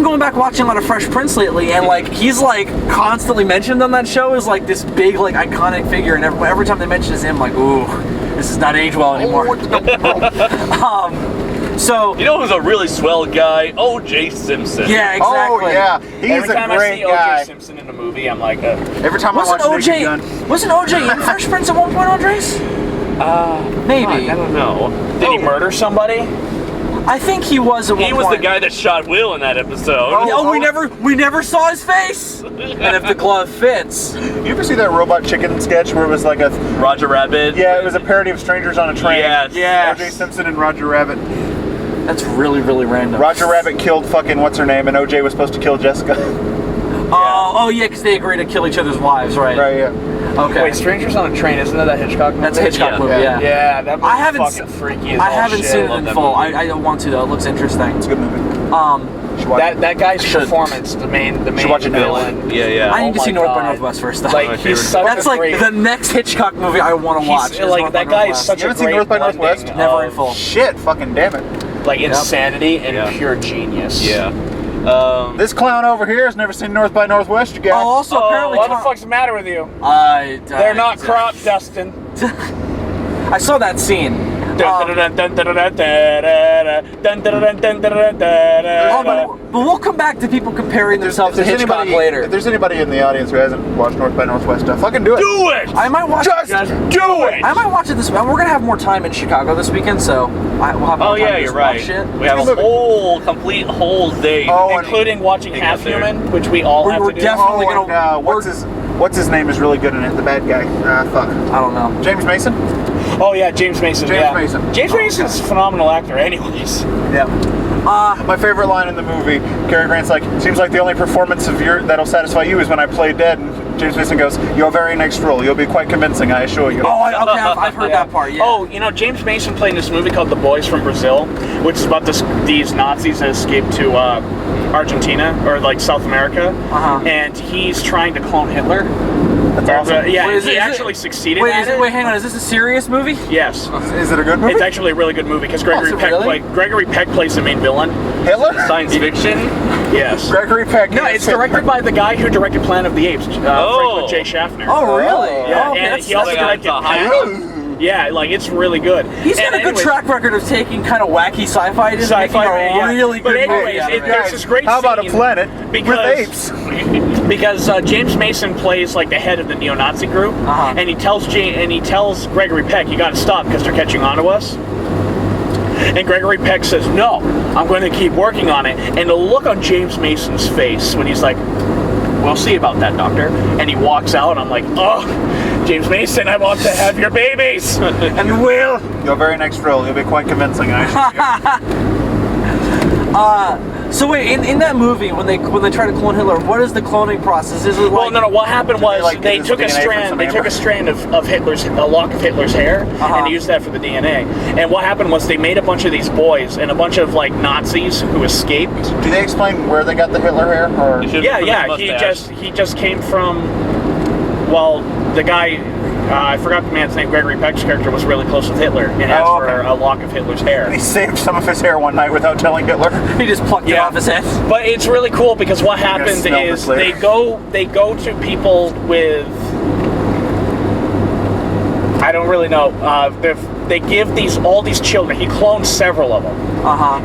going back watching a lot of Fresh Prince lately, and like he's like constantly mentioned on that show as like this big like iconic figure, and every time they mention his name, I'm like, ooh, this is not age well anymore. So You know who's a really swell guy? O.J. Simpson. yeah, exactly. Oh yeah, he's Every a time I great see guy. O.J. Simpson in a movie, I'm like, Every time I watch Naked Gun, Wasn't OJ in Fresh Prince at one point, Andres? Maybe. I don't know. did he murder somebody? I think he was at one He was point. the guy that shot Will in that episode. Oh, we never saw his face. And if the glove fits, you ever see that Robot Chicken sketch where it was like a, Roger Rabbit. yeah, it was a parody of Strangers on a Train. Yes. Yes. O.J. Simpson and Roger Rabbit. that's really really random. Roger Rabbit killed fucking what's her name, and O.J. was supposed to kill Jessica. Oh yeah, because they agreed to kill each other's wives, right? Right, yeah. Okay. Wait, Strangers on a Train, isn't that Hitchcock movie? That's a Hitchcock movie, yeah. Yeah, that movie's I haven't fucking freaky as I all haven't shit. seen it Love in that full. movie. I don't want to though. It looks interesting. It's a good movie. That guy's Should. performance, the main watch it villain. Yeah. I need to Oh see my North by God. Northwest first. Though. Like, he's such That's a like great... the next Hitchcock movie I want to watch. He's, is like, North by that guy is Northwest. such You a haven't seen great North by blending Northwest? Never in of, full. Shit, fucking damn it. like, insanity and Yeah. pure genius. Yeah. This clown over here has never seen North by Northwest, you guys. Oh, also apparently what the fuck's the matter with you? They're Not cropped, Dustin. I saw that scene. Oh, but we'll come back to people comparing themselves to Hitchcock later. If there's anybody in the audience who hasn't watched North by Northwest, fucking do it. Do it! I might watch Just do it! I might watch it this week. We're gonna have more time in Chicago this weekend, so we'll have more Oh time yeah, to you're just right. watch shit. We have a complete whole day. Oh, and Including watching Take Half us there. Human, which we all have We're to do. definitely Oh, gonna. and, what's his name is really good in it? The bad guy. Fuck. I don't know. James Mason. Oh yeah, James Mason. James yeah. Mason. James Mason's a phenomenal actor, anyways. Yeah. My favorite line in the movie, Cary Grant's like, seems like the only performance of your that'll satisfy you is when I play dead. And James Mason goes, your very next role, you'll be quite convincing, I assure you. Oh, I've heard that part. Yeah. Oh, you know, James Mason played in this movie called The Boys from Brazil, which is about these Nazis that escaped to Argentina or like South America, and he's trying to clone Hitler. That's awesome. Yeah, Wait, he actually succeeded at it. Wait, hang on. Is this a serious movie? Yes. Is it a good movie? It's actually a really good movie because Gregory is it Peck really? Gregory Peck plays the main villain. Hitler? Science fiction. Yes. Gregory Peck. No, it's directed by the guy who directed Planet of the Apes, Franklin J. Schaffner. Oh, really? Yeah, Oh, okay, and that's- he also that's directed a high- Pac. Yeah, like it's really good. He's got And a good anyways- track record of taking kind of wacky sci-fi and making a yeah. really But good anyways, movie out of it. there's this great How about a scene planet because, with apes? Because James Mason plays like the head of the neo-Nazi group, and he tells Gregory Peck, "You got to stop because they're catching on to us." And Gregory Peck says, "No, I'm going to keep working on it." And the look on James Mason's face when he's like, "We'll see about that, Doctor," and he walks out, I'm like, "Oh, James Mason, I want to have your babies." And you will. Your very next role, you'll be quite convincing, I assure you. So wait, in that movie, when they try to clone Hitler, what is the cloning process? Is it like? Well, no. What happened was like, they get took a his DNA from some strand. amber? Of Hitler's, a lock of Hitler's hair, and they used that for the DNA. And what happened was they made a bunch of these boys and a bunch of like Nazis who escaped. Do they explain where they got the Hitler hair? Or It should be Yeah, from yeah. the mustache. He just came from. Well, the guy. I forgot the man's name. Gregory Peck's character was really close with Hitler and asked Oh, for okay. a lock of Hitler's hair. he saved some of his hair one night without telling Hitler. He just plucked it off his head. But it's really cool because what gonna happens smell is this later. they go to people with, I don't really know. They give all these children. He cloned several of them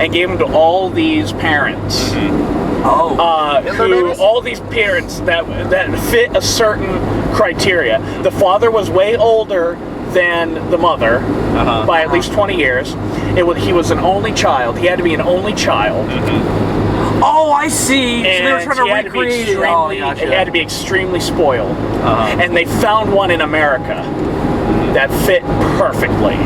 and gave them to all these parents. All these parents that fit a certain criteria. The father was way older than the mother by at least 20 years. He was an only child. He had to be an only child. Oh, I see. So And they were trying to recreate it. Oh, gotcha. It had to be extremely spoiled. And they found one in America that fit perfectly.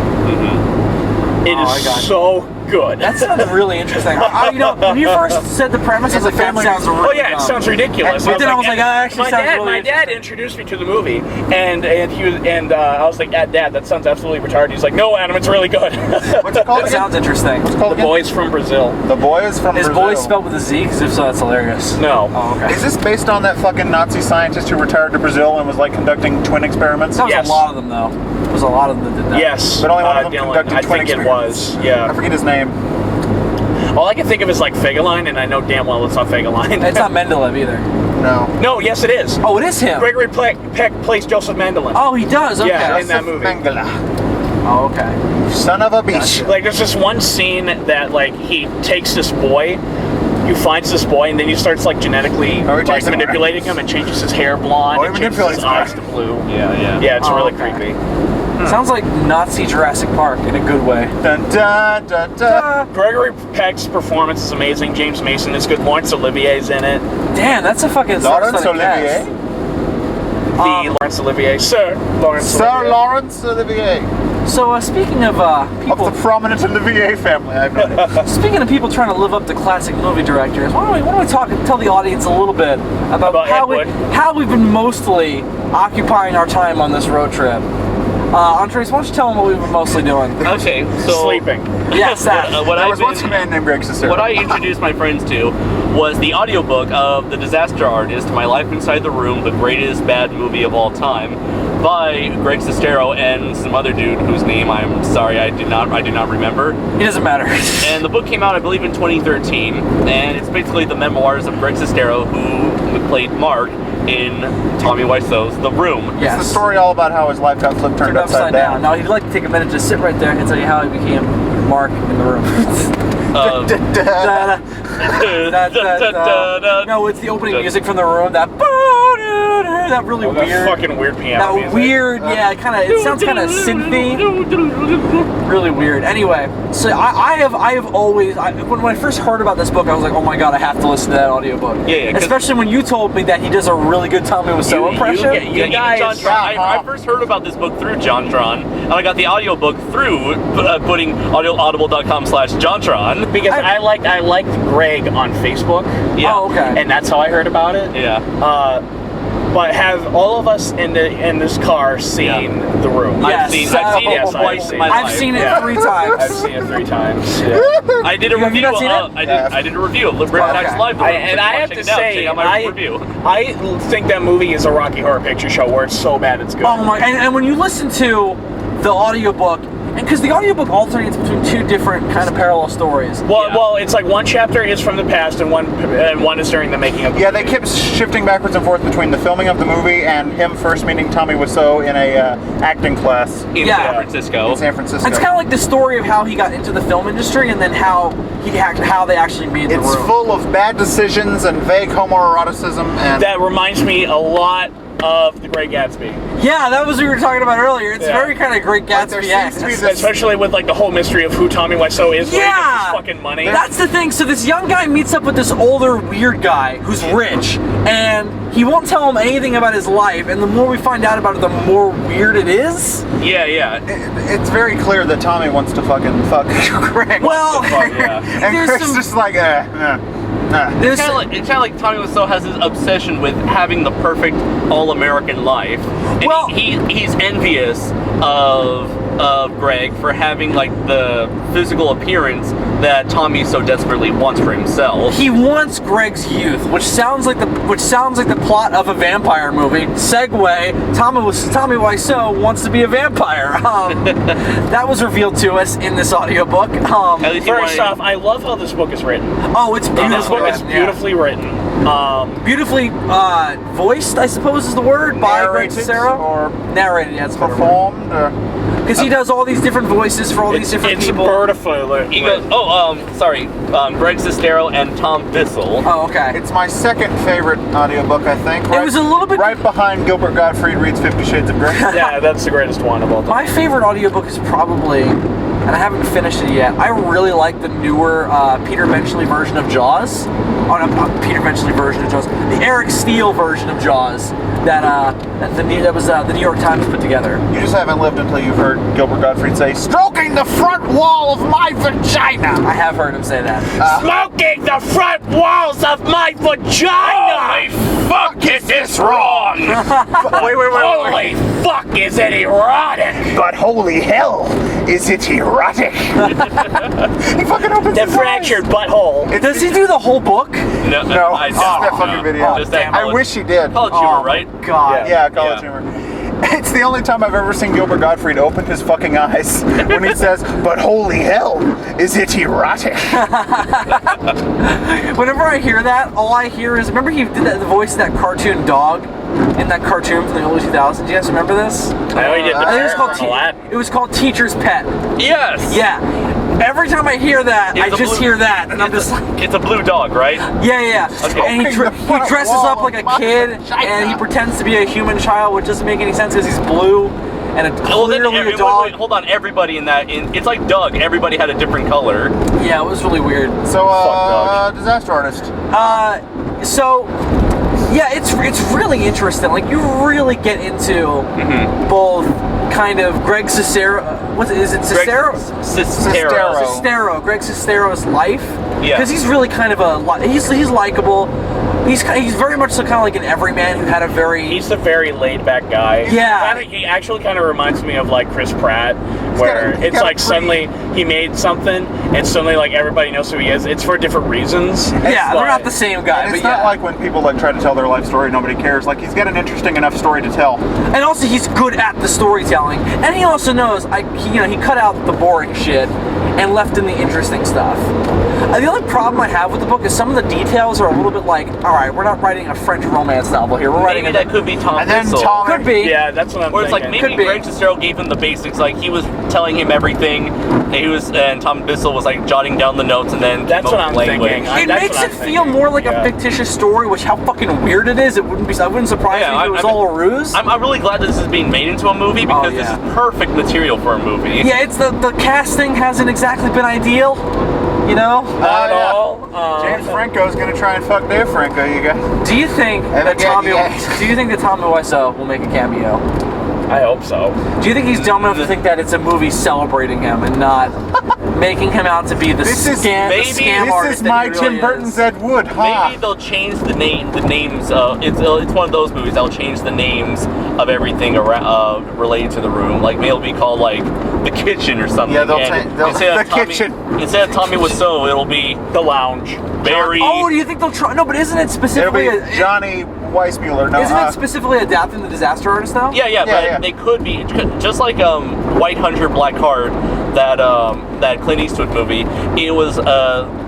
It I got is you. so good. That sounds really interesting. When you first said the premise, I was like, that sounds really Oh yeah, it dumb. sounds ridiculous. But then I was like, that actually sounds really my dad interesting. introduced me to the movie, and I was like, Dad, that sounds absolutely retarded. He's like, No, Adam, it's really good. What's it called That again? sounds interesting. What's it called The again? Boys from Brazil. The Boys from Is Brazil. boy spelled with a Z? Because if so, that's hilarious. No. Oh, okay. Is this based on that fucking Nazi scientist who retired to Brazil and was like conducting twin experiments? That was Yes. a lot of them, though. There was a lot of them that did that. Yes. But only one of them Dylan, conducted I twin think it experiments. was. Yeah. I forget his name. All I can think of is like Fegelein, and I know damn well it's not Fegelein. It's not Mendeleev either. No. No, yes, it is. Oh, it is him. Gregory Peck plays Joseph Mandolin. Oh, he does. Okay. Yeah, in that Joseph movie. Mengele. Oh, okay. Son of a bitch. Like, there's this one scene that, like, he takes this boy, he finds this boy, and then he starts, like, genetically Oh, he takes him manipulating him and changes his hair blonde Oh, he and changes his manipulates eyes to blue. Yeah. Yeah, it's Oh, really okay. creepy. Sounds like Nazi Jurassic Park in a good way. Dun, dun, dun, dun. Gregory Peck's performance is amazing. James Mason is good. Laurence Olivier's in it. Damn, that's a fucking Laurence star-studded Olivier. cast. The Laurence Olivier. Sir Laurence Sir Olivier. Laurence Olivier. So speaking of people, Of the prominent in the VA family, I have no idea. speaking of people trying to live up to classic movie directors, why don't we tell the audience a little bit about how we've been mostly occupying our time on this road trip. Andres, why don't you tell them what we've been mostly doing? Okay, so Sleeping. Yes, that. There was once a man named Greg Sestero. What I introduced my friends to was the audiobook of The Disaster Artist, My Life Inside the Room, the greatest bad movie of all time, by Greg Sestero and some other dude whose name I'm sorry I do not remember. It doesn't matter. And the book came out, I believe, in 2013, and it's basically the memoirs of Greg Sestero, who played Mark in Tommy Wiseau's The Room. Yes. It's the story all about how his life got turned upside down. Now, he'd like to take a minute to sit right there and tell you how he became Mark in The Room. No, it's the opening music from The Room. That really weird. That fucking weird piano music. That weird, yeah, it sounds kind of synthy. Really weird. Anyway, so I have always, when I first heard about this book, I was like, oh my god, I have to listen to that audiobook. Yeah. Especially when you told me that he does a really good Tommy Wiseau impression. You guys, I first heard about this book through JonTron, and I got the audiobook through putting audible.com/JonTron. Because I liked Greg on Facebook. Yeah. Oh, okay. And that's how I heard about it. Yeah. But have all of us in this car seen The Room? Yes. I've seen it twice in my life. I've seen it 3 times. I've seen it 3 times. Yeah. I did a Have you review. not seen it? I did a review of Riptide Live. And I have to say, review. I think that movie is a Rocky Horror Picture Show where it's so bad it's good. Oh my! And when you listen to the audiobook, and because the audiobook alternates between 2 different kind of parallel stories. Well, it's like one chapter is from the past and one is during the making of the movie. They kept shifting backwards and forth between the filming of the movie and him first meeting Tommy Wiseau in a acting class in San Francisco. in San Francisco. It's kind of like the story of how he got into the film industry, and then how they actually made The Room. It's full of bad decisions and vague homoeroticism, and That reminds me a lot of The Great Gatsby. Yeah, that was what we were talking about earlier. It's very kind of Great Gatsby-esque. Especially with like the whole mystery of who Tommy Wiseau is. Where he gets his fucking money. That's the thing. So this young guy meets up with this older weird guy who's rich, and he won't tell him anything about his life. And the more we find out about it, the more weird it is. Yeah. it's very clear that Tommy wants to fucking fuck Greg. Well, and Greg's just like, It's kind of like Tommy Wiseau has this obsession with having the perfect all-American life. And Well- he's envious of Greg for having like the physical appearance that Tommy so desperately wants for himself. he wants Greg's youth, which sounds like the plot of a vampire movie. Segue: Tommy Wiseau wants to be a vampire. That was revealed to us in this audiobook. At least First off, I love how this book is written. Oh, it's beautiful. This book is beautifully written. Beautifully voiced, I suppose is the word, by Greg Sestero. or Narrated, yeah, it's performed. because he does all these different voices for all these different people. It's beautiful. He goes, Greg Sestero and Tom Bissell. Oh, okay. It's my second favorite audiobook, I think. It was a little bit right behind Gilbert Gottfried reads 50 Shades of Grey. Yeah, that's the greatest one of all time. My favorite audiobook is probably, and I haven't finished it yet, I really like the newer Peter Benchley version of Jaws. Oh, not Peter Benchley version of Jaws. The Eric Steele version of Jaws that the New York Times put together. You just haven't lived until you've heard Gilbert Gottfried say, "Stroking the front wall of my vagina." I have heard him say that. Smoking the front walls of my vagina! Holy fuck, is this wrong? Wait. Holy fuck, is it erotic? But holy hell, is it erotic? He fucking opens The his fractured eyes. butthole. Does he do the whole book? No, I just that fucking video. Just that I wish he did. College humor, right? God. Yeah, college humor. It's the only time I've ever seen Gilbert Gottfried open his fucking eyes when he says, "But holy hell, is it erotic?" Whenever I hear that, all I hear is, remember he did the voice of that cartoon dog in that cartoon from the early 2000s? Do you guys remember this? I know he did I think it was called Aladdin. It was called Teacher's Pet. Yes. Yeah. Every time I hear that, I It's a just blue- hear that, and I'm just like, It's a blue dog, right? yeah. Okay. And he dresses up like a kid, and he pretends to be a human child, which doesn't make any sense because he's blue, and it's clearly a dog. Wait, hold on, everybody it's like Doug. Everybody had a different color. Yeah, it was really weird. So, Fuck, Disaster Artist. So, yeah, it's really interesting. Like, you really get into both kind of Greg Sestero. Is it Sestero? Sestero. Greg Sestero's life. Yeah. Because he's really kind of he's likable. He's very much so kind of like an everyman who had a very... He's a very laid-back guy. Yeah. He actually kind of reminds me of, like, Chris Pratt, where it's like suddenly he made something, and suddenly, like, everybody knows who he is. It's for different reasons. Yeah, they're not the same guy, and it's but not like when people, like, try to tell their life story, nobody cares. Like, he's got an interesting enough story to tell. And also, he's good at the storytelling. And he also knows, he cut out the boring shit and left in the interesting stuff. The only problem I have with the book is some of the details are a little bit like, all right, we're not writing a French romance novel here. We're writing that could be Tom And then Bissell. Tom... Could be. Yeah, that's what I'm Or it's like thinking. maybe Greg Sestero gave him the basics, like he was telling him everything, and Tom Bissell was like jotting down the notes and then That's what I'm language. thinking. It That's makes what it I'm feel thinking. more like Yeah. a fictitious story, which how fucking weird it is. I wouldn't surprise me if it was all a ruse. I'm really glad this is being made into a movie because yeah. this is perfect material for a movie. Yeah, it's the casting hasn't exactly been ideal, you know? Not at all. James Franco's gonna try and fuck Dave Franco, you guys. Do you think And that again, Tommy yes. Do you think that Tommy Wiseau will make a cameo? I hope so. Do you think he's dumb enough to think that it's a movie celebrating him and not making him out to be the scam artist This is that my he really Tim Burton's is? Ed Wood, huh? Maybe they'll change the names. It's one of those movies that'll change the names of everything related to the room. Like maybe it'll be called like The Kitchen or something. Yeah, they'll And change instead of The Tommy- Kitchen. Instead of Tommy Wiseau, it'll be The Lounge. Very. Oh, do you think they'll try? No, but isn't it It'll specifically? be Johnny Weissmuller. No, Isn't it specifically adapting the Disaster Artist though? Yeah, but yeah. they could be just like White Hunter, Black Heart, that Clint Eastwood movie. It was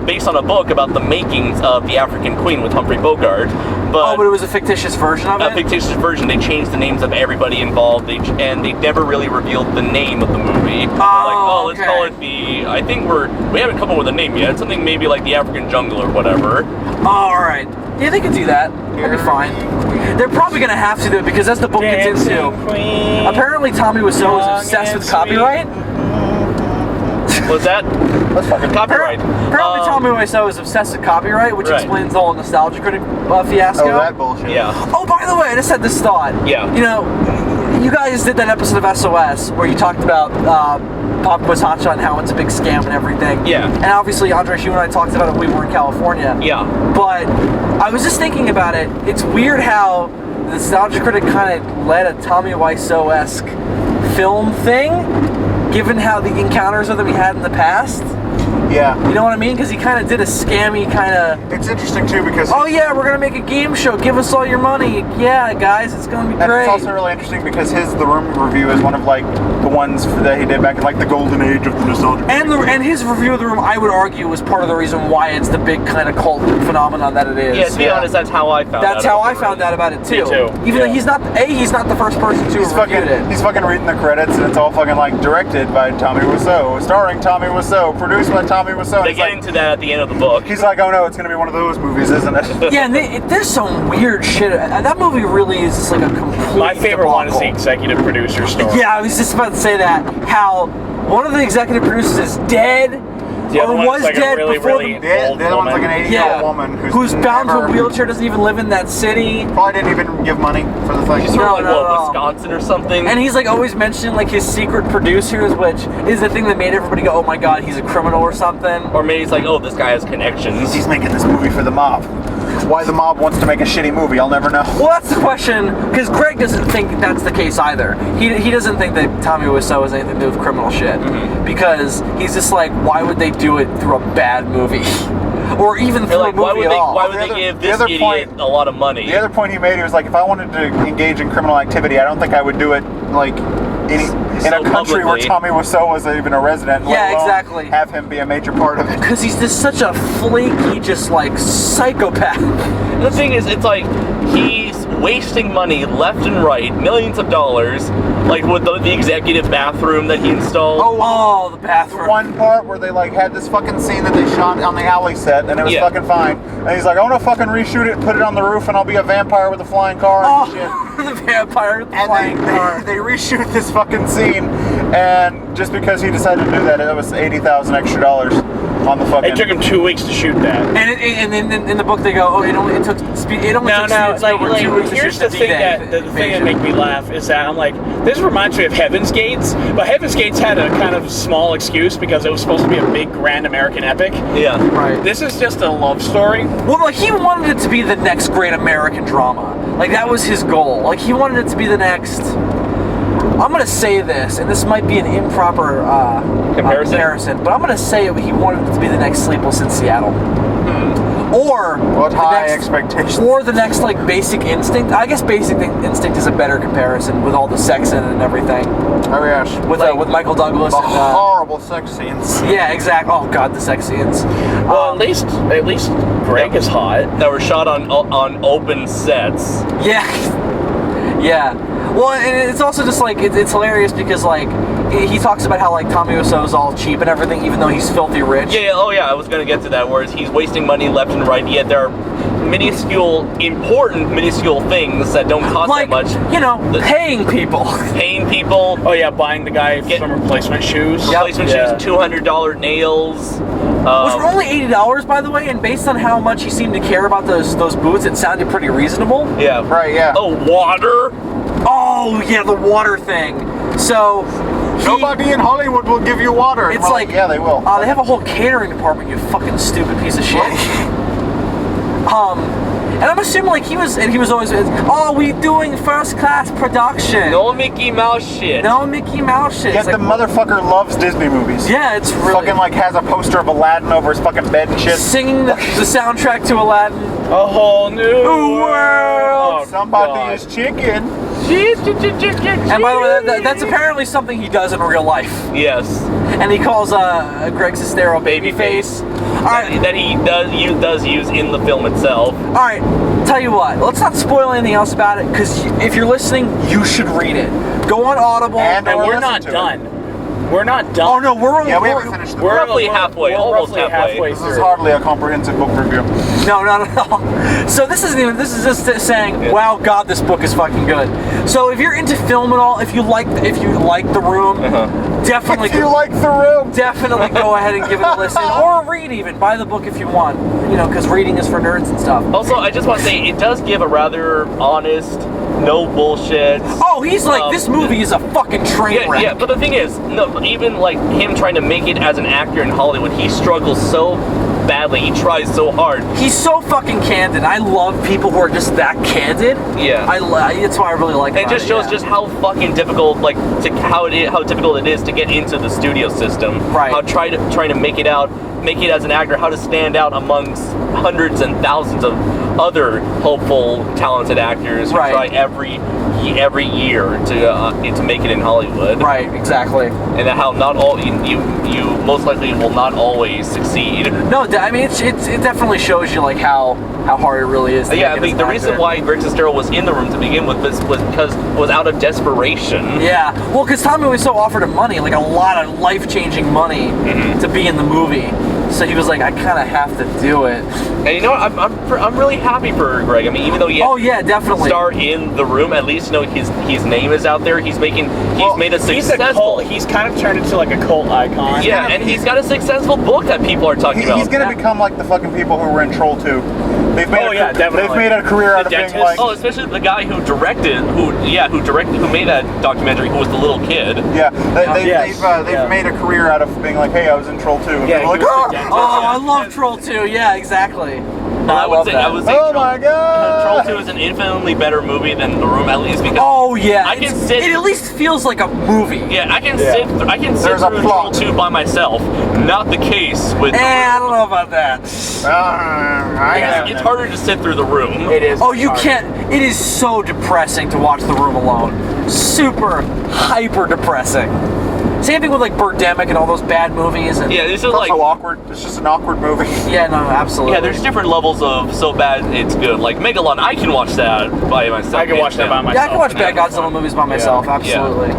based on a book about the makings of the African Queen with Humphrey Bogart. But it was a fictitious version of it. A fictitious version. They changed the names of everybody involved, and they never really revealed the name of the movie. Let's okay. call it the. I think we haven't come up with a name yet. It's something maybe like the African Jungle or whatever. All right. Yeah, they could do that. That'd be fine. They're probably gonna have to do it because as the book gets into, Queen. apparently Tommy Wiseau is obsessed with copyright. Was that? Let's fucking Copyright. Apparently Tommy Wiseau is obsessed with copyright, which Right. explains the whole nostalgia critic fiasco. Oh, that bullshit. Yeah. Oh, by the way, I just had this thought. Yeah. You know, you guys did that episode of SOS where you talked about Pop Quiz Hotshot and how it's a big scam and everything. Yeah. And obviously, Andres, you and I talked about it when we were in California. Yeah. But I was just thinking about it. It's weird how the nostalgia critic kind of led a Tommy Wiseau-esque film thing, given how the encounters with him he had in the past. Yeah. You know what I mean? Because he kind of did a scammy kind of, It's interesting too because oh yeah, we're going to make a game show. Give us all your money. Yeah, guys, it's going to be and great. it's also really interesting because The Room review is one of like the ones that he did back in like the golden age of the nostalgia. And his review of The Room, I would argue, was part of the reason why it's the big kind of cult phenomenon that it is. Yeah, to be honest, that's how I found out. That's how I found out about it too. Me too. Even though he's not the first person to He's have reviewed it. he's fucking reading the credits and it's all fucking like directed by Tommy Wiseau, starring Tommy Wiseau, produced by Tommy Wiseau. They It's get like, into that at the end of the book. he's like, oh no, it's gonna be one of those movies, isn't it? Yeah, and there's some weird shit. That movie really is just like a complete. My favorite one is the debacle. executive producer story. Yeah, I was just about to say that. How one of the executive producers is dead. The other or one's was like a dead really, before really The old other one's woman. like an 80-year-old woman who's bound to never- a wheelchair, doesn't even live in that city. Probably didn't even give money for the thing. She's from No, like no, what, no. Wisconsin or something. And he's like always mentioning like his secret producers, which is the thing that made everybody go, "Oh my god, he's a criminal or something." Or maybe it's like, oh, this guy has connections. He's making this movie for the mob. Why the mob wants to make a shitty movie, I'll never know. Well, that's the question, because Greg doesn't think that's the case either. He doesn't think that Tommy Wiseau has anything to do with criminal shit, because he's just like, why would they do it through a bad movie, or even through Like, a movie at all? why would The they other- give the this other idiot point- a lot of money? The other point he made, he was like, if I wanted to engage in criminal activity, I don't think I would do it like in a country where publicly. Tommy Wiseau was even a resident. Yeah, let alone exactly. Have him be a major part of it. Because he's just such a flaky, just like psychopath. The thing is, it's like he's wasting money left and right, millions of dollars, like with the executive bathroom that he installed. Oh, the The bathroom. one part where they like had this fucking scene that they shot on the alley set, and it was Yeah. fucking fine. And he's like, I want to fucking reshoot it, put it on the roof, and I'll be a vampire with a flying car and shit. Oh, the vampire with the And flying car. they reshoot this fucking scene, And just because he decided to do that, it was $80,000 extra on the fucking. It took him 2 weeks to shoot that. And in the book they go, oh, it only took No, like 2 weeks to here's shoot the thing that made me laugh is that I'm like, this reminds me of Heaven's Gates, but Heaven's Gates had a kind of small excuse because it was supposed to be a big grand American epic. Yeah. Right. This is just a love story. Well, like, he wanted it to be the next great American drama. Like, that was his goal. Like, he wanted it to be the next... I'm going to say this, and this might be an improper comparison, but I'm going to say he wanted it to be the next Sleepless in Seattle. Or... What high expectations. Or the next, like, Basic Instinct. I guess Basic Instinct is a better comparison with all the sex in it and everything. Oh, yes. With Michael Douglas the and... horrible sex scenes. Yeah, exactly. Oh, God, the sex scenes. Well, at least Greg is hot. That were shot on open sets. Yeah. Yeah. Well, and it's also just like it's hilarious because like he talks about how like Tommy Wiseau's all cheap and everything, even though he's filthy rich. Yeah. Oh yeah. I was gonna get to that. Whereas he's wasting money left and right. Yet there are important minuscule things that don't cost like, that much. You know, paying people. Paying people. Oh yeah, buying the guy some replacement shoes. Replacement shoes, $200 nails. Which were only $80, by the way, and based on how much he seemed to care about those boots, it sounded pretty reasonable. Yeah. Right. Yeah. Oh, water. Oh yeah, the water thing. So nobody in Hollywood will give you water. It's like, yeah, they will. They have a whole catering department. You fucking stupid piece of shit. And I'm assuming like he was always, oh, we doing first class production. No Mickey Mouse shit. No Mickey Mouse shit. Yet the motherfucker loves Disney movies. Yeah, it's really fucking like has a poster of Aladdin over his fucking bed and shit. Singing the soundtrack to Aladdin. A whole new world. Oh, somebody is chicken. And by the way, that's apparently something he does in real life. Yes. And he calls Greg Sestero babyface. All right. That he does use in the film itself. All right. Tell you what. Let's not spoil anything else about it, because if you're listening, you should read it. Go on Audible. And we're not done. We're not done. Oh no, we haven't finished. We're roughly halfway, almost halfway. This is hardly a comprehensive book review. No. So this is just saying, wow, God, this book is fucking good. So if you're into film at all, if you like The Room, definitely. If you like The Room, definitely go ahead and give it a listen, or read even. Buy the book if you want, because reading is for nerds and stuff. Also, I just want to say it does give a rather honest, no bullshit. Oh, he's like, this movie is a fucking train wreck. Yeah, but the thing is, even like him trying to make it as an actor in Hollywood, he struggles so badly. He tries so hard. He's so fucking candid. I love people who are just that candid. Yeah. That's why I really like. It just shows just how fucking difficult, how difficult it is to get into the studio system. Right. How trying to make it as an actor, how to stand out amongst hundreds and thousands of other hopeful, talented actors who try every year to make it in Hollywood. Right, exactly. And how not all you most likely will not always succeed. No, I mean it definitely shows you like how hard it really is. Yeah, I mean the reason why Greg Sestero was in the room to begin with was out of desperation. Yeah, well, because Tommy Wiseau offered him money, like a lot of life-changing money, to be in the movie. So he was like, I kind of have to do it. And you know what? I'm really happy for Greg. I mean, even though he definitely star in The Room, at least his name is out there. He's made a successful. He's kind of turned into like a cult icon. Yeah, and he's got a successful book that people are talking about. He's gonna become like the fucking people who were in Troll 2. They've made They've made a career out of being like. Oh, especially the guy who made that documentary, who was the little kid. Yeah, they've made a career out of being like, hey, I was in Troll 2. And yeah, like, I love Troll 2. Yeah, exactly. I would say my God! Troll 2 is an infinitely better movie than The Room, at least because it at least feels like a movie. Yeah, I can sit through Troll 2 by myself. Not the case with. I don't know about that. It's harder to sit through The Room. It is. Oh, you can't. It is so depressing to watch The Room alone. Super hyper depressing. Same thing with like Birdemic and all those bad movies. And this is so like awkward. It's just an awkward movie. Yeah, no, absolutely. Yeah, there's different levels of so bad it's good. Like Megalon, I can watch that by myself. I can watch that by myself. Yeah, I can watch bad Godzilla movies by myself. Absolutely.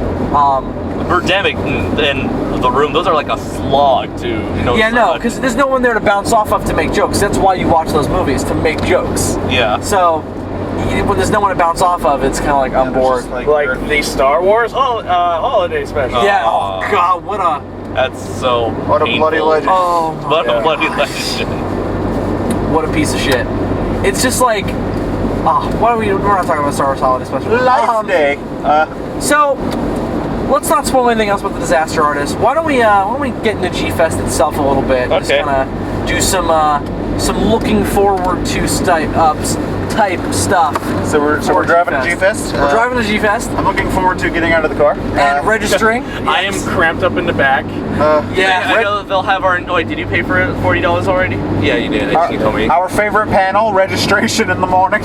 Birdemic and The Room, those are like a slog to. Because there's no one there to bounce off of to make jokes. That's why you watch those movies, to make jokes. Yeah. So, when there's no one to bounce off of, it's kind of like I'm bored. Like the Star Wars holiday special. Yeah. Oh God, what a. That's so. What a painful. bloody legend. Oh. What my a bloody legend. What a piece of shit. It's just like. Why are we're not talking about Star Wars holiday special. Life Day. So, let's not spoil anything else about the Disaster Artist. Why don't we get into G-Fest itself a little bit? Okay. Just kind of do some looking forward to type stuff. So we're driving to G-Fest. We're driving to G-Fest I'm looking forward to getting out of the car and registering. I am cramped up in the back. I know that they'll have our. Oh, wait, did you pay for it $40 already? Yeah, you did. You told me. Our favorite panel, registration in the morning.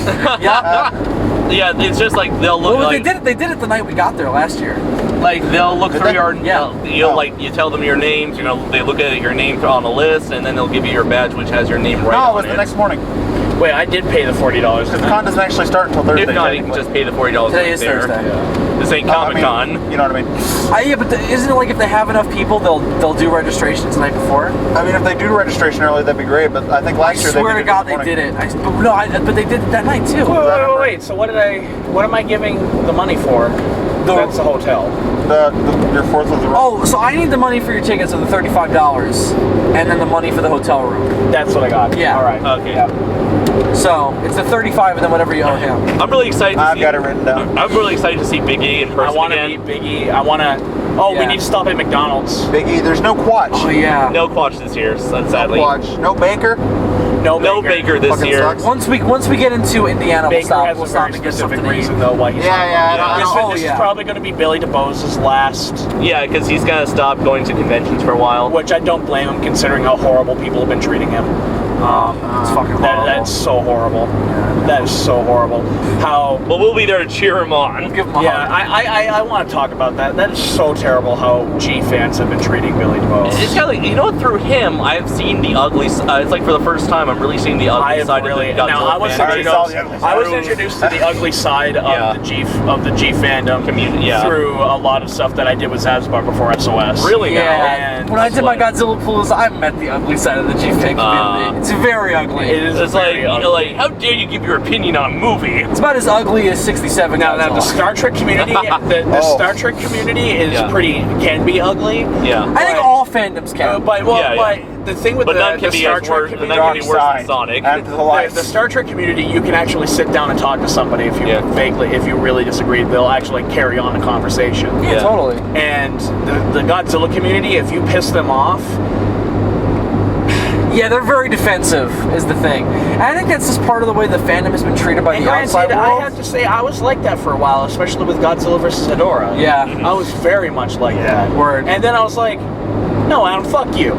Yeah, it's just like they'll look. Well, like, they did it the night we got there last year. Like they'll look through your. Yeah. Like you tell them your names. You know, they look at your name on a list, and then they'll give you your badge, which has your name right on No, it was the next morning. Wait, I did pay the $40. Because the con doesn't actually start until Thursday. If not, you can just pay the $40 Today right is there. Thursday. This ain't Comic Con. You know what I mean? Yeah, but isn't it like if they have enough people, they'll do registrations the night before? I mean, if they do registration early, that'd be great. But I think last year they swear did to God they did it. But they did it that night too. Wait. So what am I giving the money for? That's the hotel. Your fourth was the room. Oh, so I need the money for your tickets of the $35, and then the money for the hotel room. That's what I got. Yeah. All right. Okay. Yeah. So it's the $35 and then whatever you owe him. I'm really excited to I've see. got it written down. I'm really excited to see Big E in person I want to again. meet Biggie. I want to. Oh, we Yeah. need to stop at McDonald's. Biggie, there's no Quatch. Oh yeah. No Quatch this year, sadly. Quatch. No Baker. No Baker this Fucking year. sucks. Once we get into Indiana, Baker has we'll a stop very and get specific something to eat. reason though why he's Yeah. This is probably going to be Billy DeBose's last, Yeah, because he's gonna stop going to conventions for a while. which I don't blame him considering how horrible people have been treating him. It's fucking horrible. That's so horrible. That is so horrible. How? But we'll be there to cheer him on. Give him a Yeah, hug. I want to talk about that. That is so terrible how G fans have been treating Billy DeBose. It's kind of like, you know what, through him, I've seen the ugly side. It's like for the first time, I'm really seeing the ugly side of the Godzilla I was fandom. introduced to the ugly side of Yeah. the G fandom Community, yeah. through a lot of stuff that I did with Zazubaar before SOS. Really now? Yeah. And When I did my like- Godzilla Palooza, I met the ugly side of the G-Fan community. It's very ugly. It is It's like, very ugly. like, how dare you give your opinion on a movie? It's about as ugly as 67 Now the Godzilla. Star Trek community, the Star Trek community is can be ugly. Yeah. I think all fandoms count. But the thing with But none the can be Star as Trek worse. community, None can be worse than Sonic. And to the lights. the Star Trek community, you can actually sit down and talk to somebody if you if you really disagree. They'll actually carry on the conversation. Yeah, Yeah. totally. And the Godzilla community, if you piss them off, Yeah, they're very defensive, is the thing. And I think that's just part of the way the fandom has been treated by and the outside granted, world. I have to say I was like that for a while, especially with Godzilla vs. Hedorah. Yeah. I was very much like that. Word. And then I was like, no, Adam, fuck you,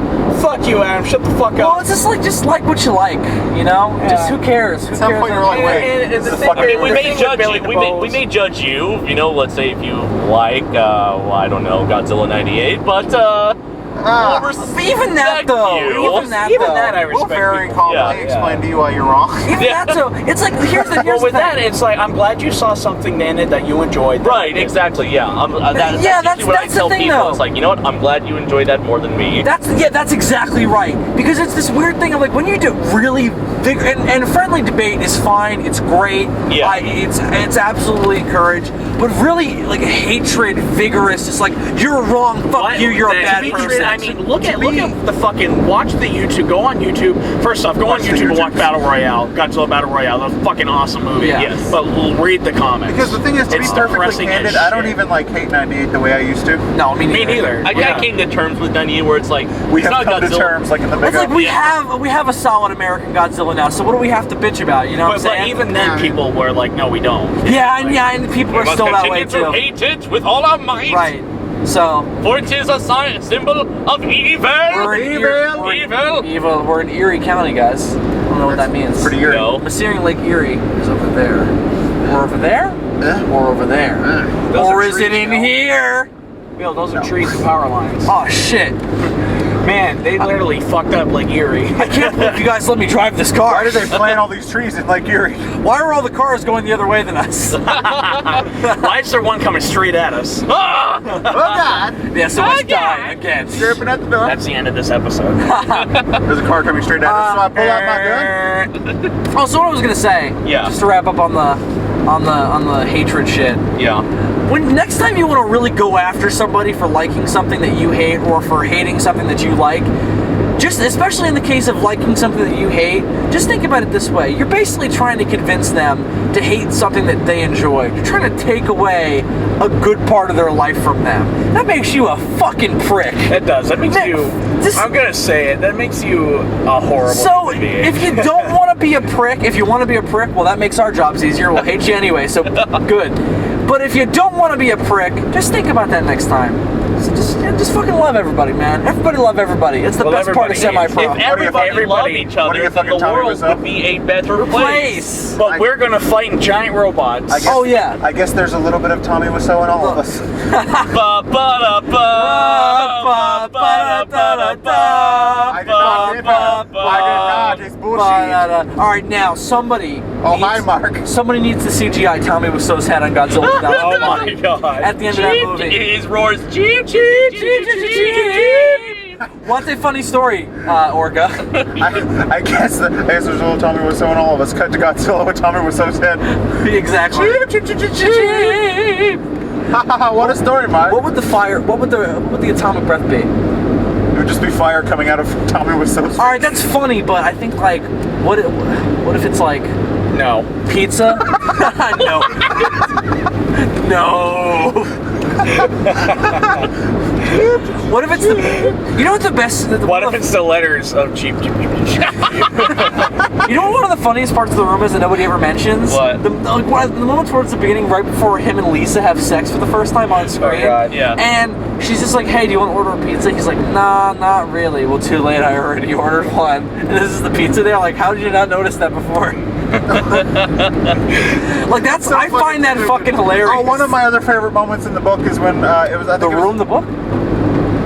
Adam, shut the fuck up. Well, it's just like what you like, you know? Just who cares? Who At some cares? point you're like, wait, And this the is thing- fucking I mean, we the may thing with judge Billy you. We DeBose- may judge you. You know, let's say if you like, I don't know, Godzilla '98, but we'll respect Even that though, you. even that I We'll respect very people. calmly Yeah. explain to you why you're wrong. Even Yeah. that though, it's like here's the Well, with thing. that, it's like I'm glad you saw something in it that you enjoyed. Right, exactly. Yeah, that's Yeah, usually what I that's the tell thing, people. though. It's like, you know what? I'm glad you enjoyed that more than me. That's exactly right. Because it's this weird thing of like when you do really big and friendly debate is fine, it's great. Yeah. It's absolutely encouraged. But really like hatred, vigorous, it's like you're wrong, fuck you, you're a bad person. I mean, look at the fucking watch the YouTube. Go on YouTube. First off, go on YouTube and watch Battle Royale, Godzilla Battle Royale. That's a fucking awesome movie. Yeah. Yes. But read the comics. Because the thing is, to be It's perfectly depressing as candid, I don't shit. even like hate 98 the way I used to. No, me neither. I came to terms with Dunny where it's like, We it's have not come to Godzilla. terms like in the big It's like up. we have a solid American Godzilla now, so what do we have to bitch about? You know what I'm But saying? even then, people were like, "No, we don't." and people are We must still that way continue too. to hate it with all our might. Right. So For it is a symbol of evil. we're in evil. We're in Erie County, guys. I don't know what that means. Pretty eerie. No. Messering Lake Erie is over there. Or over there? Or over there? Those Or are is it trees, in Bill. here? Bill, those are trees and power lines. Oh shit. Man, they literally fucked up Lake Erie. I can't believe you guys let me drive this car. Why did they plant all these trees in Lake Erie? Why are all the cars going the other way than us? Why is there one coming straight at us? Oh God! The SOS die again. Dripping at the door. That's the end of this episode. There's a car coming straight at us, so I pull out my gun. Oh, so what I was gonna say? Yeah. Just to wrap up on the hatred shit. Yeah. When next time you want to really go after somebody for liking something that you hate or for hating something that you like, just especially in the case of liking something that you hate, just think about it this way. You're basically trying to convince them to hate something that they enjoy. You're trying to take away a good part of their life from them. That makes you a fucking prick. It does. That makes you... I'm gonna say it. That makes you a horrible So, human being. if you don't want to be a prick, if you want to be a prick, well, that makes our jobs easier. We'll hate you anyway, so good. But if you don't want to be a prick, just think about that next time. Just fucking love everybody, man. Everybody love everybody. It's the best part of semi-pro. If everybody loved each other, then the world would be a better place. But we're gonna fight giant robots. Oh yeah. I guess there's a little bit of Tommy Wiseau in all of us. I did not. It's bullshit. All right, now somebody. Oh, hi, Mark. Somebody needs to CGI Tommy Wiseau's head on Godzilla 2000. Oh my god. At the end of that movie. His roars, Jeep, Jeep, Jeep, Jeep, Jeep. What's a funny story, Orga? I guess there's a little Tommy Wiseau in all of us. Cut to Godzilla with Tommy Wiseau's head. Exactly. What a story, Mark. What would the atomic breath be? It would just be fire coming out of Tommy Wiseau's. All right, that's funny, but I think like, what if it's like No. pizza? No. No. What if it's the? You know what the best? What if it's the letters of Jeep, Jeep, Jeep, Jeep? You know what one of the funniest parts of the room is that nobody ever mentions? What? The moment towards the beginning, right before him and Lisa have sex for the first time on screen. Oh god, yeah. And she's just like, "Hey, do you want to order a pizza?" He's like, "Nah, not really." Well, too late. I already ordered one. And this is the pizza there. Like, how did you not notice that before? Like that's So I find that fucking hilarious. Oh, one of my other favorite moments in the book is when it was. I think The it was, room, the book,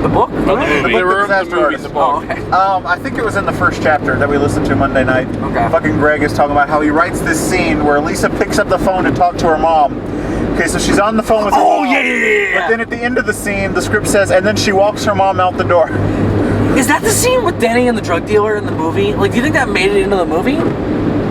the book. The book, Disaster Artist. Oh, okay. I think it was in the first chapter that we listened to Monday night. Okay. Fucking Greg is talking about how he writes this scene where Lisa picks up the phone to talk to her mom. Okay, so she's on the phone with her mom. Yeah. But then at the end of the scene, the script says, and then she walks her mom out the door. Is that the scene with Danny and the drug dealer in the movie? Like, do you think that made it into the movie?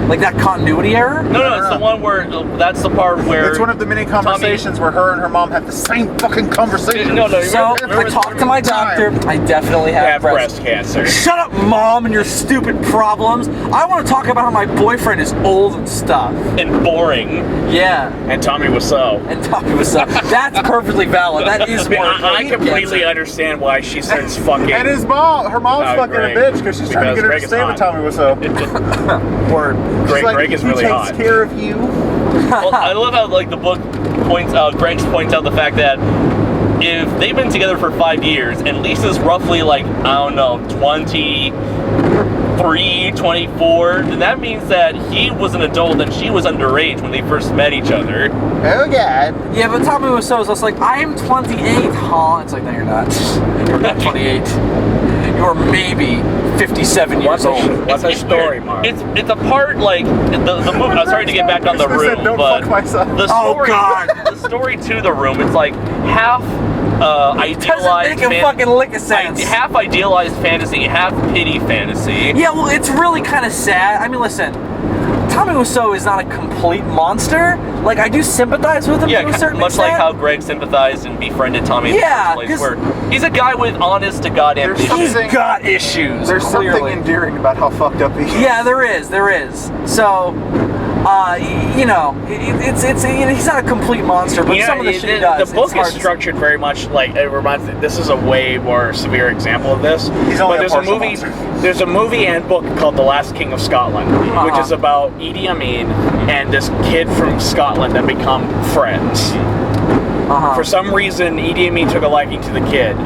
Like that continuity error? No, it's the one where that's the part where It's one of the many conversations where her and her mom have the same fucking conversation. No, So, I talked to my doctor. I definitely have breast cancer. Shut up, Mom, and your stupid problems. I want to talk about how my boyfriend is old and stuff. and boring. Yeah. And Tommy Wiseau. And Tommy was up. That's perfectly valid. That is more. I completely understand why she starts fucking. And her mom's Oh, fucking Greg. a bitch because she's trying to get her Greg to is stay with hot. Tommy Wiseau. Word. Greg is really he hot. takes care of you. Well, I love how like the book points out the fact that if they've been together for 5 years and Lisa's roughly like, I don't know, 23, 24, then that means that he was an adult and she was underage when they first met each other. Oh god. Yeah, but Tommy was so just like, I'm 28, huh? It's like, no, you're not. You're not 28. You're maybe 57 years old. What's our story, Mark? It's a part like the movie. I'm sorry to get back on the room, Don't but fuck myself. the Oh, story, God. the story to the room. It's like half idealized, Doesn't make a fucking lick of sense. half idealized fantasy, half pity fantasy. Yeah, well, it's really kind of sad. I mean, listen, Tommy Wiseau is not a complete monster. Like, I do sympathize with him to a certain much extent. like how Greg sympathized and befriended Tommy in Yeah, the first place, 'cause- where he's a guy with honest-to-God ambition. He's got issues. There's something clearly. endearing about how fucked up he is. Yeah, there is. So, you know, he's not a complete monster, but some of the shit he does. The book it's hard is to- structured very much like it reminds me. This is a way more severe example of this. He's only but a partial monster. There's a movie and book called The Last King of Scotland, which is about Idi Amin and this kid from Scotland that become friends. For some reason, Idi Amin took a liking to the kid.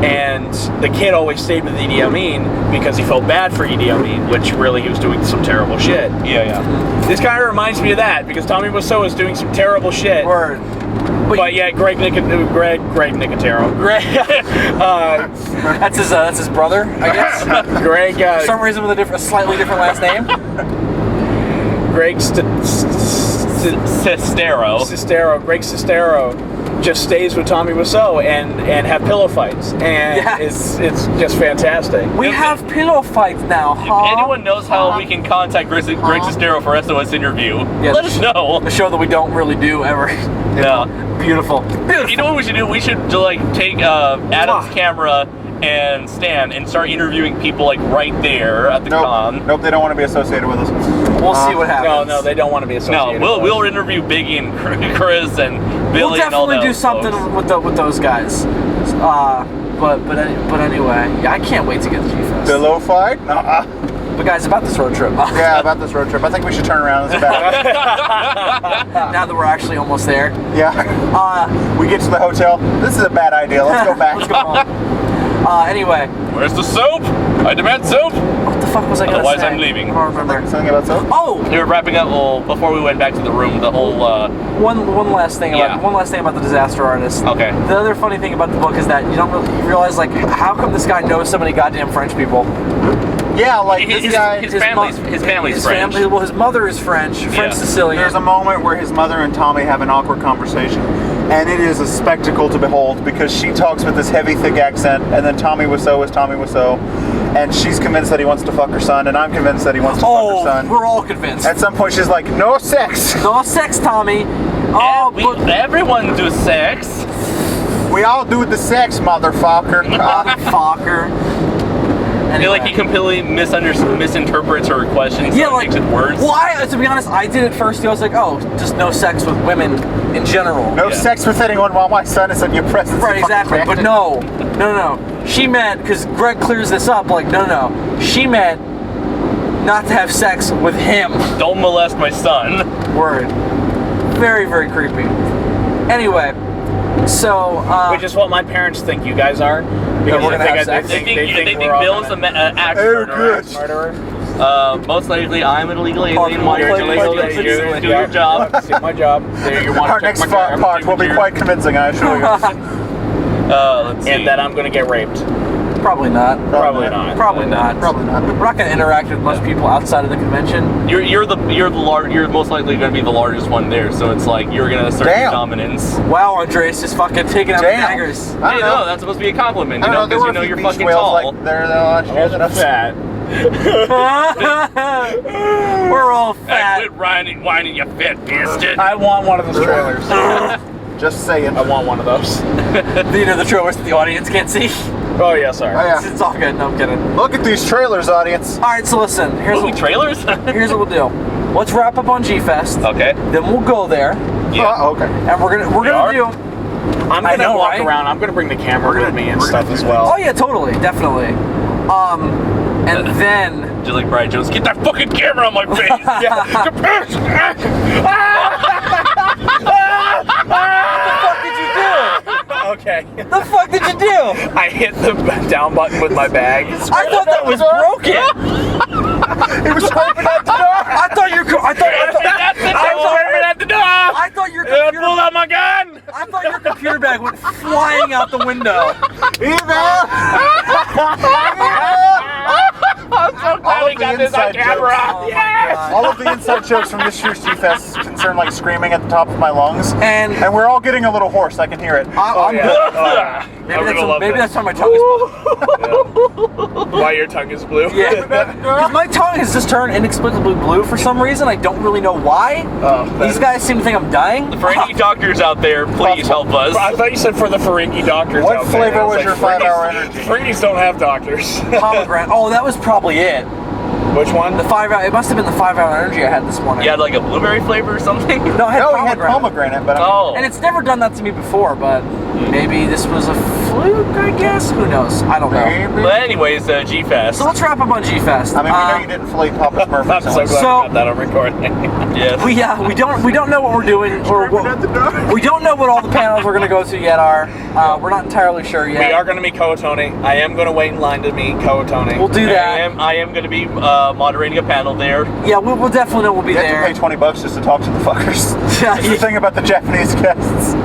And the kid always stayed with Idi Amin because he felt bad for Idi Amin, which really he was doing some terrible shit. Yeah. This kind of reminds me of that because Tommy Wiseau is doing some terrible shit. Word. But yeah, Greg Nicotero. Greg. That's his brother, I guess. Greg. For some reason with a slightly different last name. Greg Sestero. Greg Sestero just stays with Tommy Wiseau and have pillow fights, and Yes. it's just fantastic. We have pillow fights now, huh? If anyone knows how we can contact Greg Sestero for SOS interview, let us know. The show that we don't really do ever. Yeah. Beautiful. You know what we should do? We should like take Adam's camera and stand and start interviewing people like right there at the con. Nope, they don't want to be associated with us. We'll see what happens. No, they don't want to be associated. No, we'll interview Biggie and Chris and Billy and all We'll definitely those do something folks. with those guys. But anyway, yeah, I can't wait to get to G-Fest. Pillow fight? But guys, about this road trip. Yeah, about this road trip. I think we should turn around. It's bad. Now that we're actually almost there. Yeah. We get to the hotel. This is a bad idea. Let's go back. Let's go home. Anyway. Where's the soap? I demand soap! What the fuck was I gonna Otherwise say? I'm leaving. I don't remember. Something about soap? Oh! We were wrapping up, well, before we went back to the room, the whole, One last thing about the disaster artist. Okay. The other funny thing about the book is that you realize, like, how come this guy knows so many goddamn French people? Yeah, like this guy. His family's French. Well, his mother is French Sicilian. There's a moment where his mother and Tommy have an awkward conversation, and it is a spectacle to behold because she talks with this heavy, thick accent, and then Tommy Wiseau is Tommy Wiseau, and she's convinced that he wants to fuck her son, and I'm convinced that he wants to fuck her son. We're all convinced. At some point, she's like, "No sex. No sex, Tommy." Everyone do sex. We all do the sex, motherfucker." Motherfucker. I feel like he completely misinterprets her questions. Yeah, so like makes it worse. Why? To be honest, I did it first. I was like, oh, just no sex with women in general. No sex with anyone while my son is in your presence. Right, exactly. But no. She meant, because Greg clears this up, like, no. She meant not to have sex with him. Don't molest my son. Word. Very, very creepy. Anyway, so which is what my parents think you guys are. Because we're gonna have sex. They think Bill's an axe murderer. Most likely, I'm an illegal alien. Why you're illegal? Do your job. Do my job. Our next part will be quite convincing, I assure you. Let's see. And that I'm going to get raped. Probably not. Probably not. Probably not. Probably not. We're not going to interact with much people outside of the convention. You're most likely going to be the largest one there, so it's like you're going to assert your dominance. Wow, Andres just fucking taking out the daggers. Hey, no, that's supposed to be a compliment, you know, because you know you're fucking tall. Like, they're last year that I'm fat. We're all fat. Quit whining, you fat bastard. I want one of those trailers. just saying. I want one of those. You know, the trailers that the audience can't see. Oh yeah, sorry. Oh, yeah. It's all good. No, I'm kidding. Look at these trailers, audience. All right, so listen. Here's trailers. Here's what we'll do. Let's wrap up on G-Fest. Okay. Then we'll go there. Yeah. Okay. And we're gonna do. I'm gonna walk around. I'm gonna bring the camera with me and stuff as well. Oh yeah, totally, definitely. And then just like Brian Jones, get that fucking camera on my face. Okay. The fuck did you do? I hit the down button with my bag. I thought that was broken. It was swiping at the door. I thought you were. I thought your computer. Pulled out my gun. I thought your computer bag went flying out the window. I'm so glad we got this on camera. Yes! All of the inside jokes from this year's G-Fest concern like screaming at the top of my lungs. And we're all getting a little hoarse, I can hear it. I'm good. Maybe that's why my tongue is blue. Why your tongue is blue? Yeah. Because my tongue has just turned inexplicably blue for some reason. I don't really know why. These guys seem to think I'm dying. For any doctors out there, please help us. I thought you said for the Ferengi doctors. What flavor was your 5-hour energy? Ferengis don't have doctors. Pomegranate. Oh, that was probably it. Which one? The 5-hour. It must have been the 5-hour energy I had this morning. You had like a blueberry flavor or something? No, I had he had pomegranate, but and it's never done that to me before. But maybe this was a fluke, I guess. Who knows? I don't know. But anyways, G-Fest. So let's wrap up on G-Fest. I mean, we know you didn't fillet Papa Smurf. I'm so glad we got that on recording. Yes. We don't know what we're doing, or we don't know what all the panels we're gonna go to yet are. We're not entirely sure yet. We are gonna meet Kootoni. I am gonna wait in line to meet Kootoni. We'll do that. I am gonna be moderating a panel there. Yeah, we'll definitely know we'll be there. You have to pay $20 just to talk to the fuckers. That's the thing about the Japanese guests.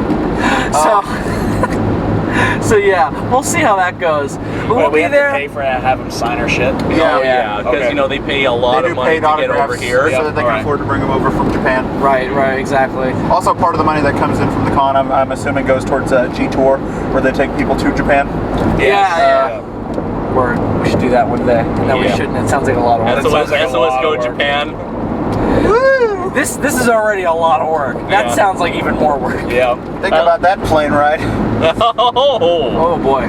So yeah, we'll see how that goes. But we'll we be have there. to pay for have them sign our shit. Yeah, because Okay. you know they pay a lot They of do money paid to get over autographs here. so that they can afford to bring them over from Japan. Right, exactly. Also, part of the money that comes in from the con, I'm assuming, goes towards G-Tour, where they take people to Japan. Yeah. We should do that one day. No, we shouldn't. It sounds like a lot of work. SOS, like a SOS lot Go of work. Japan. This is already a lot of work. That Yeah. sounds like even more work. Yeah. Think about that plane ride. Oh. Oh boy.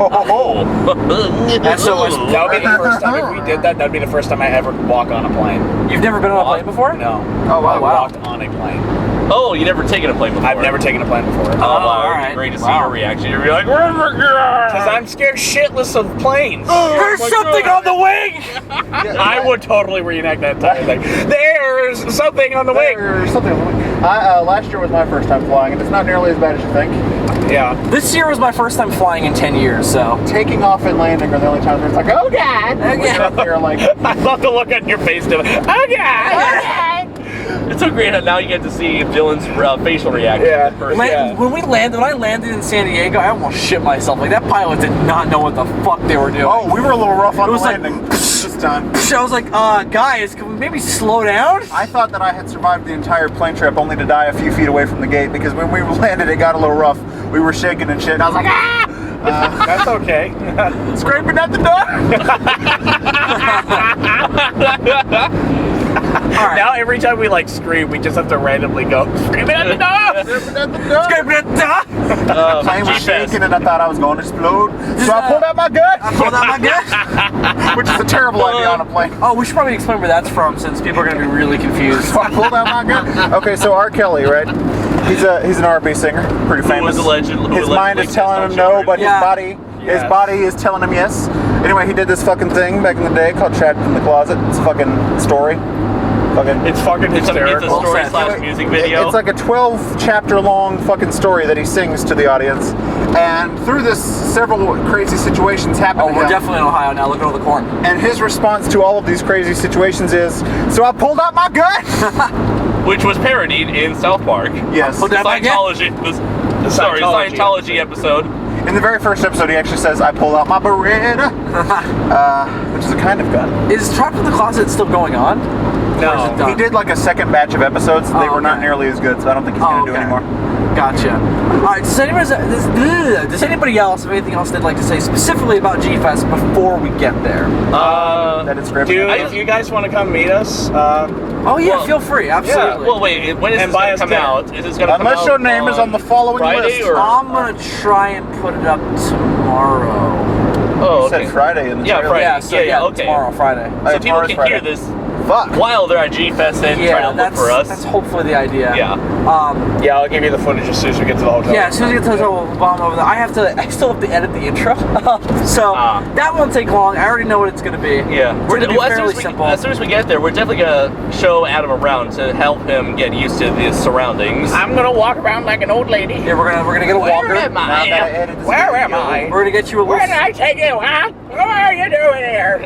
SOS. That would be the first time if we did that. That would be the first time I ever walk on a plane. You've never been on a plane before? No. Oh, wow. I walked on a plane. Oh, you never taken a plane before? I've never taken a plane before. Oh, wow, all it'd right. be great to see Wow. your reaction. You'd be like, "Oh my God!" Because I'm scared shitless of planes. There's something on the wing! I would totally reenact that entire thing. There's something on the wing. There's something on the wing. Last year was my first time flying, and it's not nearly as bad as you think. Yeah. This year was my first time flying in 10 years, so. Taking off and landing are the only times where it's like, oh God! And when you're up there, like, I love the look on your face too. Oh God! It's so great how now you get to see Dylan's facial reaction. Yeah. First. Yeah. When I landed in San Diego, I almost shit myself. Like, that pilot did not know what the fuck they were doing. oh, we were a little rough on It the was like, landing this time. I was like, guys, can we maybe slow down? I thought that I had survived the entire plane trip only to die a few feet away from the gate because when we landed, it got a little rough. We were shaking and shit. And I was like, ah! That's okay. Scraping at the door. All right. Now every time we like scream, we just have to randomly go screaming at the door. Scraping at the door. Scraping at the The plane was G-Fest. shaking and I thought I was going to explode. So I pulled out my gun. Pulled out my gun. Which is a terrible idea on a plane. Oh, we should probably explain where that's from since people are going to be really confused. So I pulled out my gun. Okay, so R. Kelly, right? He's an R&B singer, pretty famous. was alleged- who His mind allegedly is telling him kissed no, on but children. his body is telling him yes. Anyway, he did this fucking thing back in the day called Trapped in the Closet. It's a fucking story. It's fucking It's a hysterical. story Well, / music video. It's like a 12-chapter long fucking story that he sings to the audience. And through this, several crazy situations happen Oh, to we're him. definitely in Ohio now. Look at all the corn. And his response to all of these crazy situations is, so I pulled out my gun. which was parodied in South Park. Yes. Pulled out my gun. Scientology episode. In the very first episode, he actually says, I pulled out my Beretta, which is a kind of gun. Is Trapped in the Closet still going on? No. Or is it done? He did like a second batch of episodes. They Oh, were not okay. nearly as good, so I don't think he's going to do anymore. Gotcha. All right. Does anybody else have anything else they'd like to say specifically about G-Fest before we get there? That is scripted. Dude, if you guys want to come meet us, Oh yeah, Well, feel free. Absolutely. Well, wait. When is And this buy going us to come dinner. out? Is this going to come out? Unless your name is on the following Friday list. or? I'm gonna try and put it up tomorrow. Oh, You okay. said Friday in the Yeah, trailer. Friday. Yeah. So Yeah, okay. Tomorrow, Friday. So Hey, people tomorrow's can Friday. hear this Fuck. while they're at G-Fest and try to look for us. That's hopefully the idea. Yeah. yeah, I'll give you the footage as soon as we get to the hotel. Yeah, as soon as we get to the hotel, we'll bomb over there. I still have to edit the intro, so that won't take long. I already know what it's gonna be. Yeah, It's gonna be fairly simple. as soon as we get there, we're definitely gonna show Adam around to help him get used to the surroundings. I'm gonna walk around like an old lady. Yeah, we're gonna get a walker. Where am Now that I I? edit this Where am video, I? We're gonna get you a Where little. did I take you, huh? What are you doing here?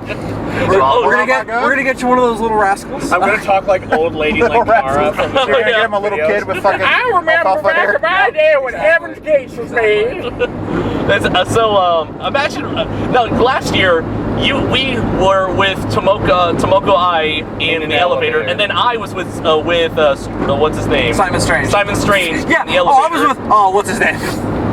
We're Oh gonna my God. get you one of those little rascals. I'm gonna talk like old lady like Little Tara rascals. from the You're gonna Yeah. give him a little videos. kid with fucking. I remember alfalfa back hair. in my day when Heaven's Gates was made. Imagine now. Last year, we were with Tomoko I in the elevator, and then I was with what's his name? Simon Strange. Simon Strange. Yeah. In the elevator. I was with. What's his name?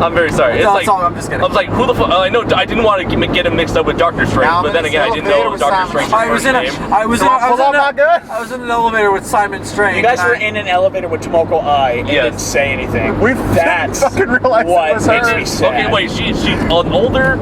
I'm very sorry. No, it's all- I'm just kidding. I was like, who the fuck? I know. I didn't want to get him mixed up with Doctor Strange, Now I'm but in then this again, I didn't elevator know with Doctor Simon Strange's I was in first name. I was So in I pulled out my gun? I was in an elevator with Simon Strange. You guys and were I- in an elevator with Tomoko I and Yes. didn't say anything. That's fucking realized it what was makes her. me sad. Okay, wait. She's an older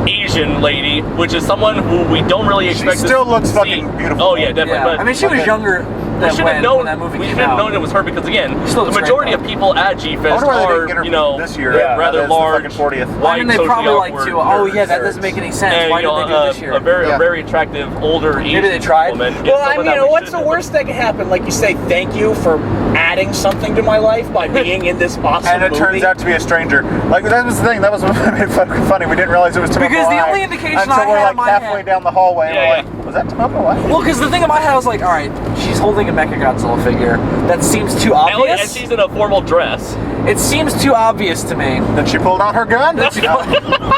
Asian lady, which is someone who we don't really expect. still to looks see. fucking beautiful. Oh yeah, definitely. Yeah. But I mean, she was Okay. younger we than should have when known. that movie We came should have out. known it was her because again, Still the looks majority great, of people at I G-Fest wonder why they are, didn't get her you know, this year. yeah, rather that's the large, fucking 40th. I white, mean, they socially probably like awkward to. Oh yeah, that nerds. doesn't make any sense. And, Why you know, did they do this here? a very Yeah. attractive older Asian they tried? woman. is Well, I someone mean, that we what's should the have- worst that can happen? Like you say, thank you for adding something to my life by being in this awesome And it movie. turns out to be a stranger. Like, that was the thing. That was what made it fucking funny. We didn't realize it was Tomoko Because the I only indication until I we're had like in my halfway head- down the hallway. And Yeah, we're like, was that Tomoko I? Well, because the thing in my head, I was like, all right, she's holding a Mechagodzilla figure. That seems too And obvious. she's in a formal dress. It seems too obvious to me. Then she pulled out her gun.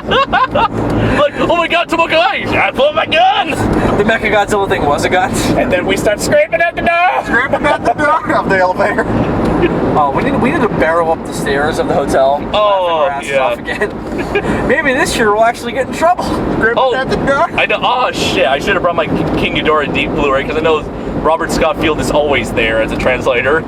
Like, oh my god, Tomokai! I pulled my gun! The Mechagodzilla thing was a gun. And then we start scraping at the door. Scraping at the door of the elevator. Oh, we need to barrel up the stairs of the hotel. Oh, Laughing our asses off again. Maybe this year we'll actually get in trouble. Scraping Oh, at the door. I know. Oh shit! I should have brought my King Ghidorah Deep Blu-ray because I know Robert Scott Field is always there as a translator.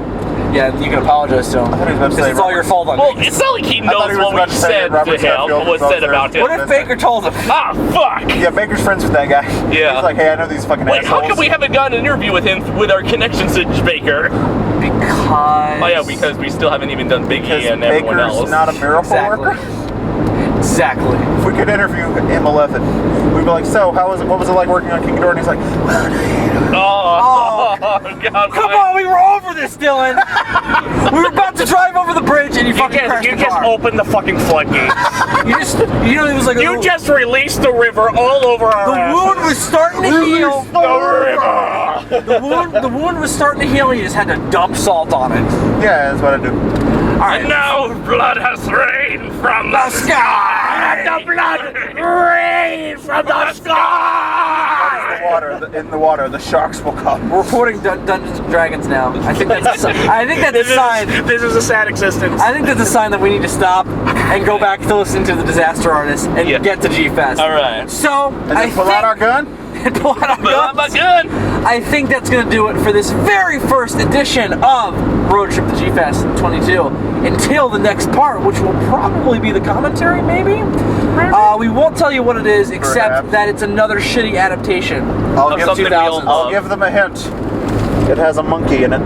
Yeah, you can apologize to him. thought he was about to Because say it's all your fault on Well, me. it's not like he thought knows he was what about we to say said Robert to Scott him, Field what was was said also- about him. What if Baker told him? Ah, fuck! Yeah, Baker's friends with that guy. Yeah. He's like, hey, I know these fucking Like, assholes. how come we haven't gotten an interview with him with our connections to Baker? Because... Oh yeah, because we still haven't even done Biggie Because and everyone Baker's else. not a miracle Exactly. worker. Exactly. If we could interview M11, we'd be like, so, what was it like working on King Ghidorah? And he's like, well, Oh, God! Come on, we were over this, Dylan. We were about to drive over the bridge and you fucking crashed You the just car. opened the fucking floodgates. It was like You just released the river all over our the asses. wound was starting to heal. The river. The wound was starting to heal. You just had to dump salt on it. yeah, that's what I do. All right. And now blood has rained from the sky. The blood rain from the sky. In the water, the sharks will come. We're quoting Dungeons and Dragons now. I think that's a sign. This is a sad existence. I think that's a sign that we need to stop and go back to listen to the Disaster Artist and Yeah. get to G-Fest. All right. So And I then pull think out our gun. pull out our But I'm guns. not good. I think that's going to do it for this very first edition of Road Trip to G-Fest 22. Until the next part, which will probably be the commentary, maybe? We won't tell you what it is, except Perhaps. that it's another shitty adaptation I'll of give, something we all 2000s. love. I'll give them a hint. It has a monkey in it.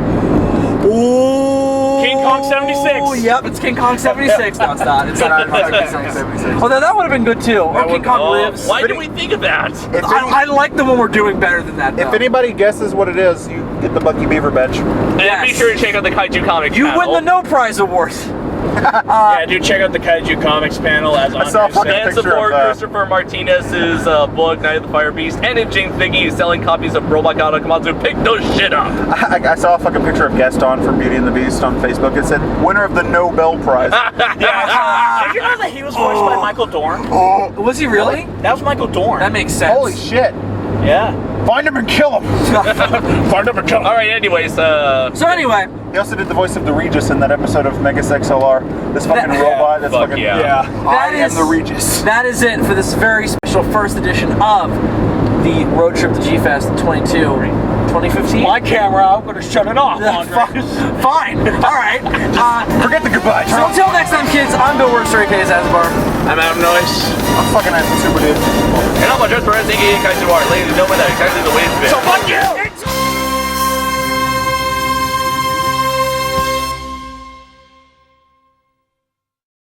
Ooh. King Kong 76. Oh, yep, it's King Kong 76. No, it's not. It's not King Kong 76. Although that would have been good too. Or King Kong Oh, Lives. why did we think of that? If, I like the one we're doing better than that. if though. anybody guesses what it is, you get the Bucky Beaver badge. And Yes. be sure to check out the Kaiju Comics You panel. win the No Prize Award. Yeah, do check out the Kaiju Comics panel as I saw a Andre fucking said. And picture support of, Christopher Martinez's book, Night of the Fire Beast. And if James Biggie is selling copies of Robot God Akamatsu, pick those shit up. I saw a fucking picture of Gaston from Beauty and the Beast on Facebook. It said, winner of the Nobel Prize. Did you know that he was voiced by Michael Dorn? Oh, Was he really? That was Michael Dorn. That makes sense. holy shit. Yeah. Find him and kill him. All right, anyways, So anyway, He also did the voice of the Regis in that episode of Megas XLR. This fucking That- robot. That's Fuck fucking, yeah. I That am is- the Regis. that is it for this very special first edition of the Road Trip to G-Fest 2015. My camera, I'm going to shut it off, Andre. Fine. All right. Forget the goodbye. So until next time, kids, I'm Bill Worcester, aka Zazubaar. I'm Adam Noyce. I'm fucking asking Super Dude. and I'm a just for aka Kaiju Art. Ladies and gentlemen, that's exactly the way it's been. So fuck you!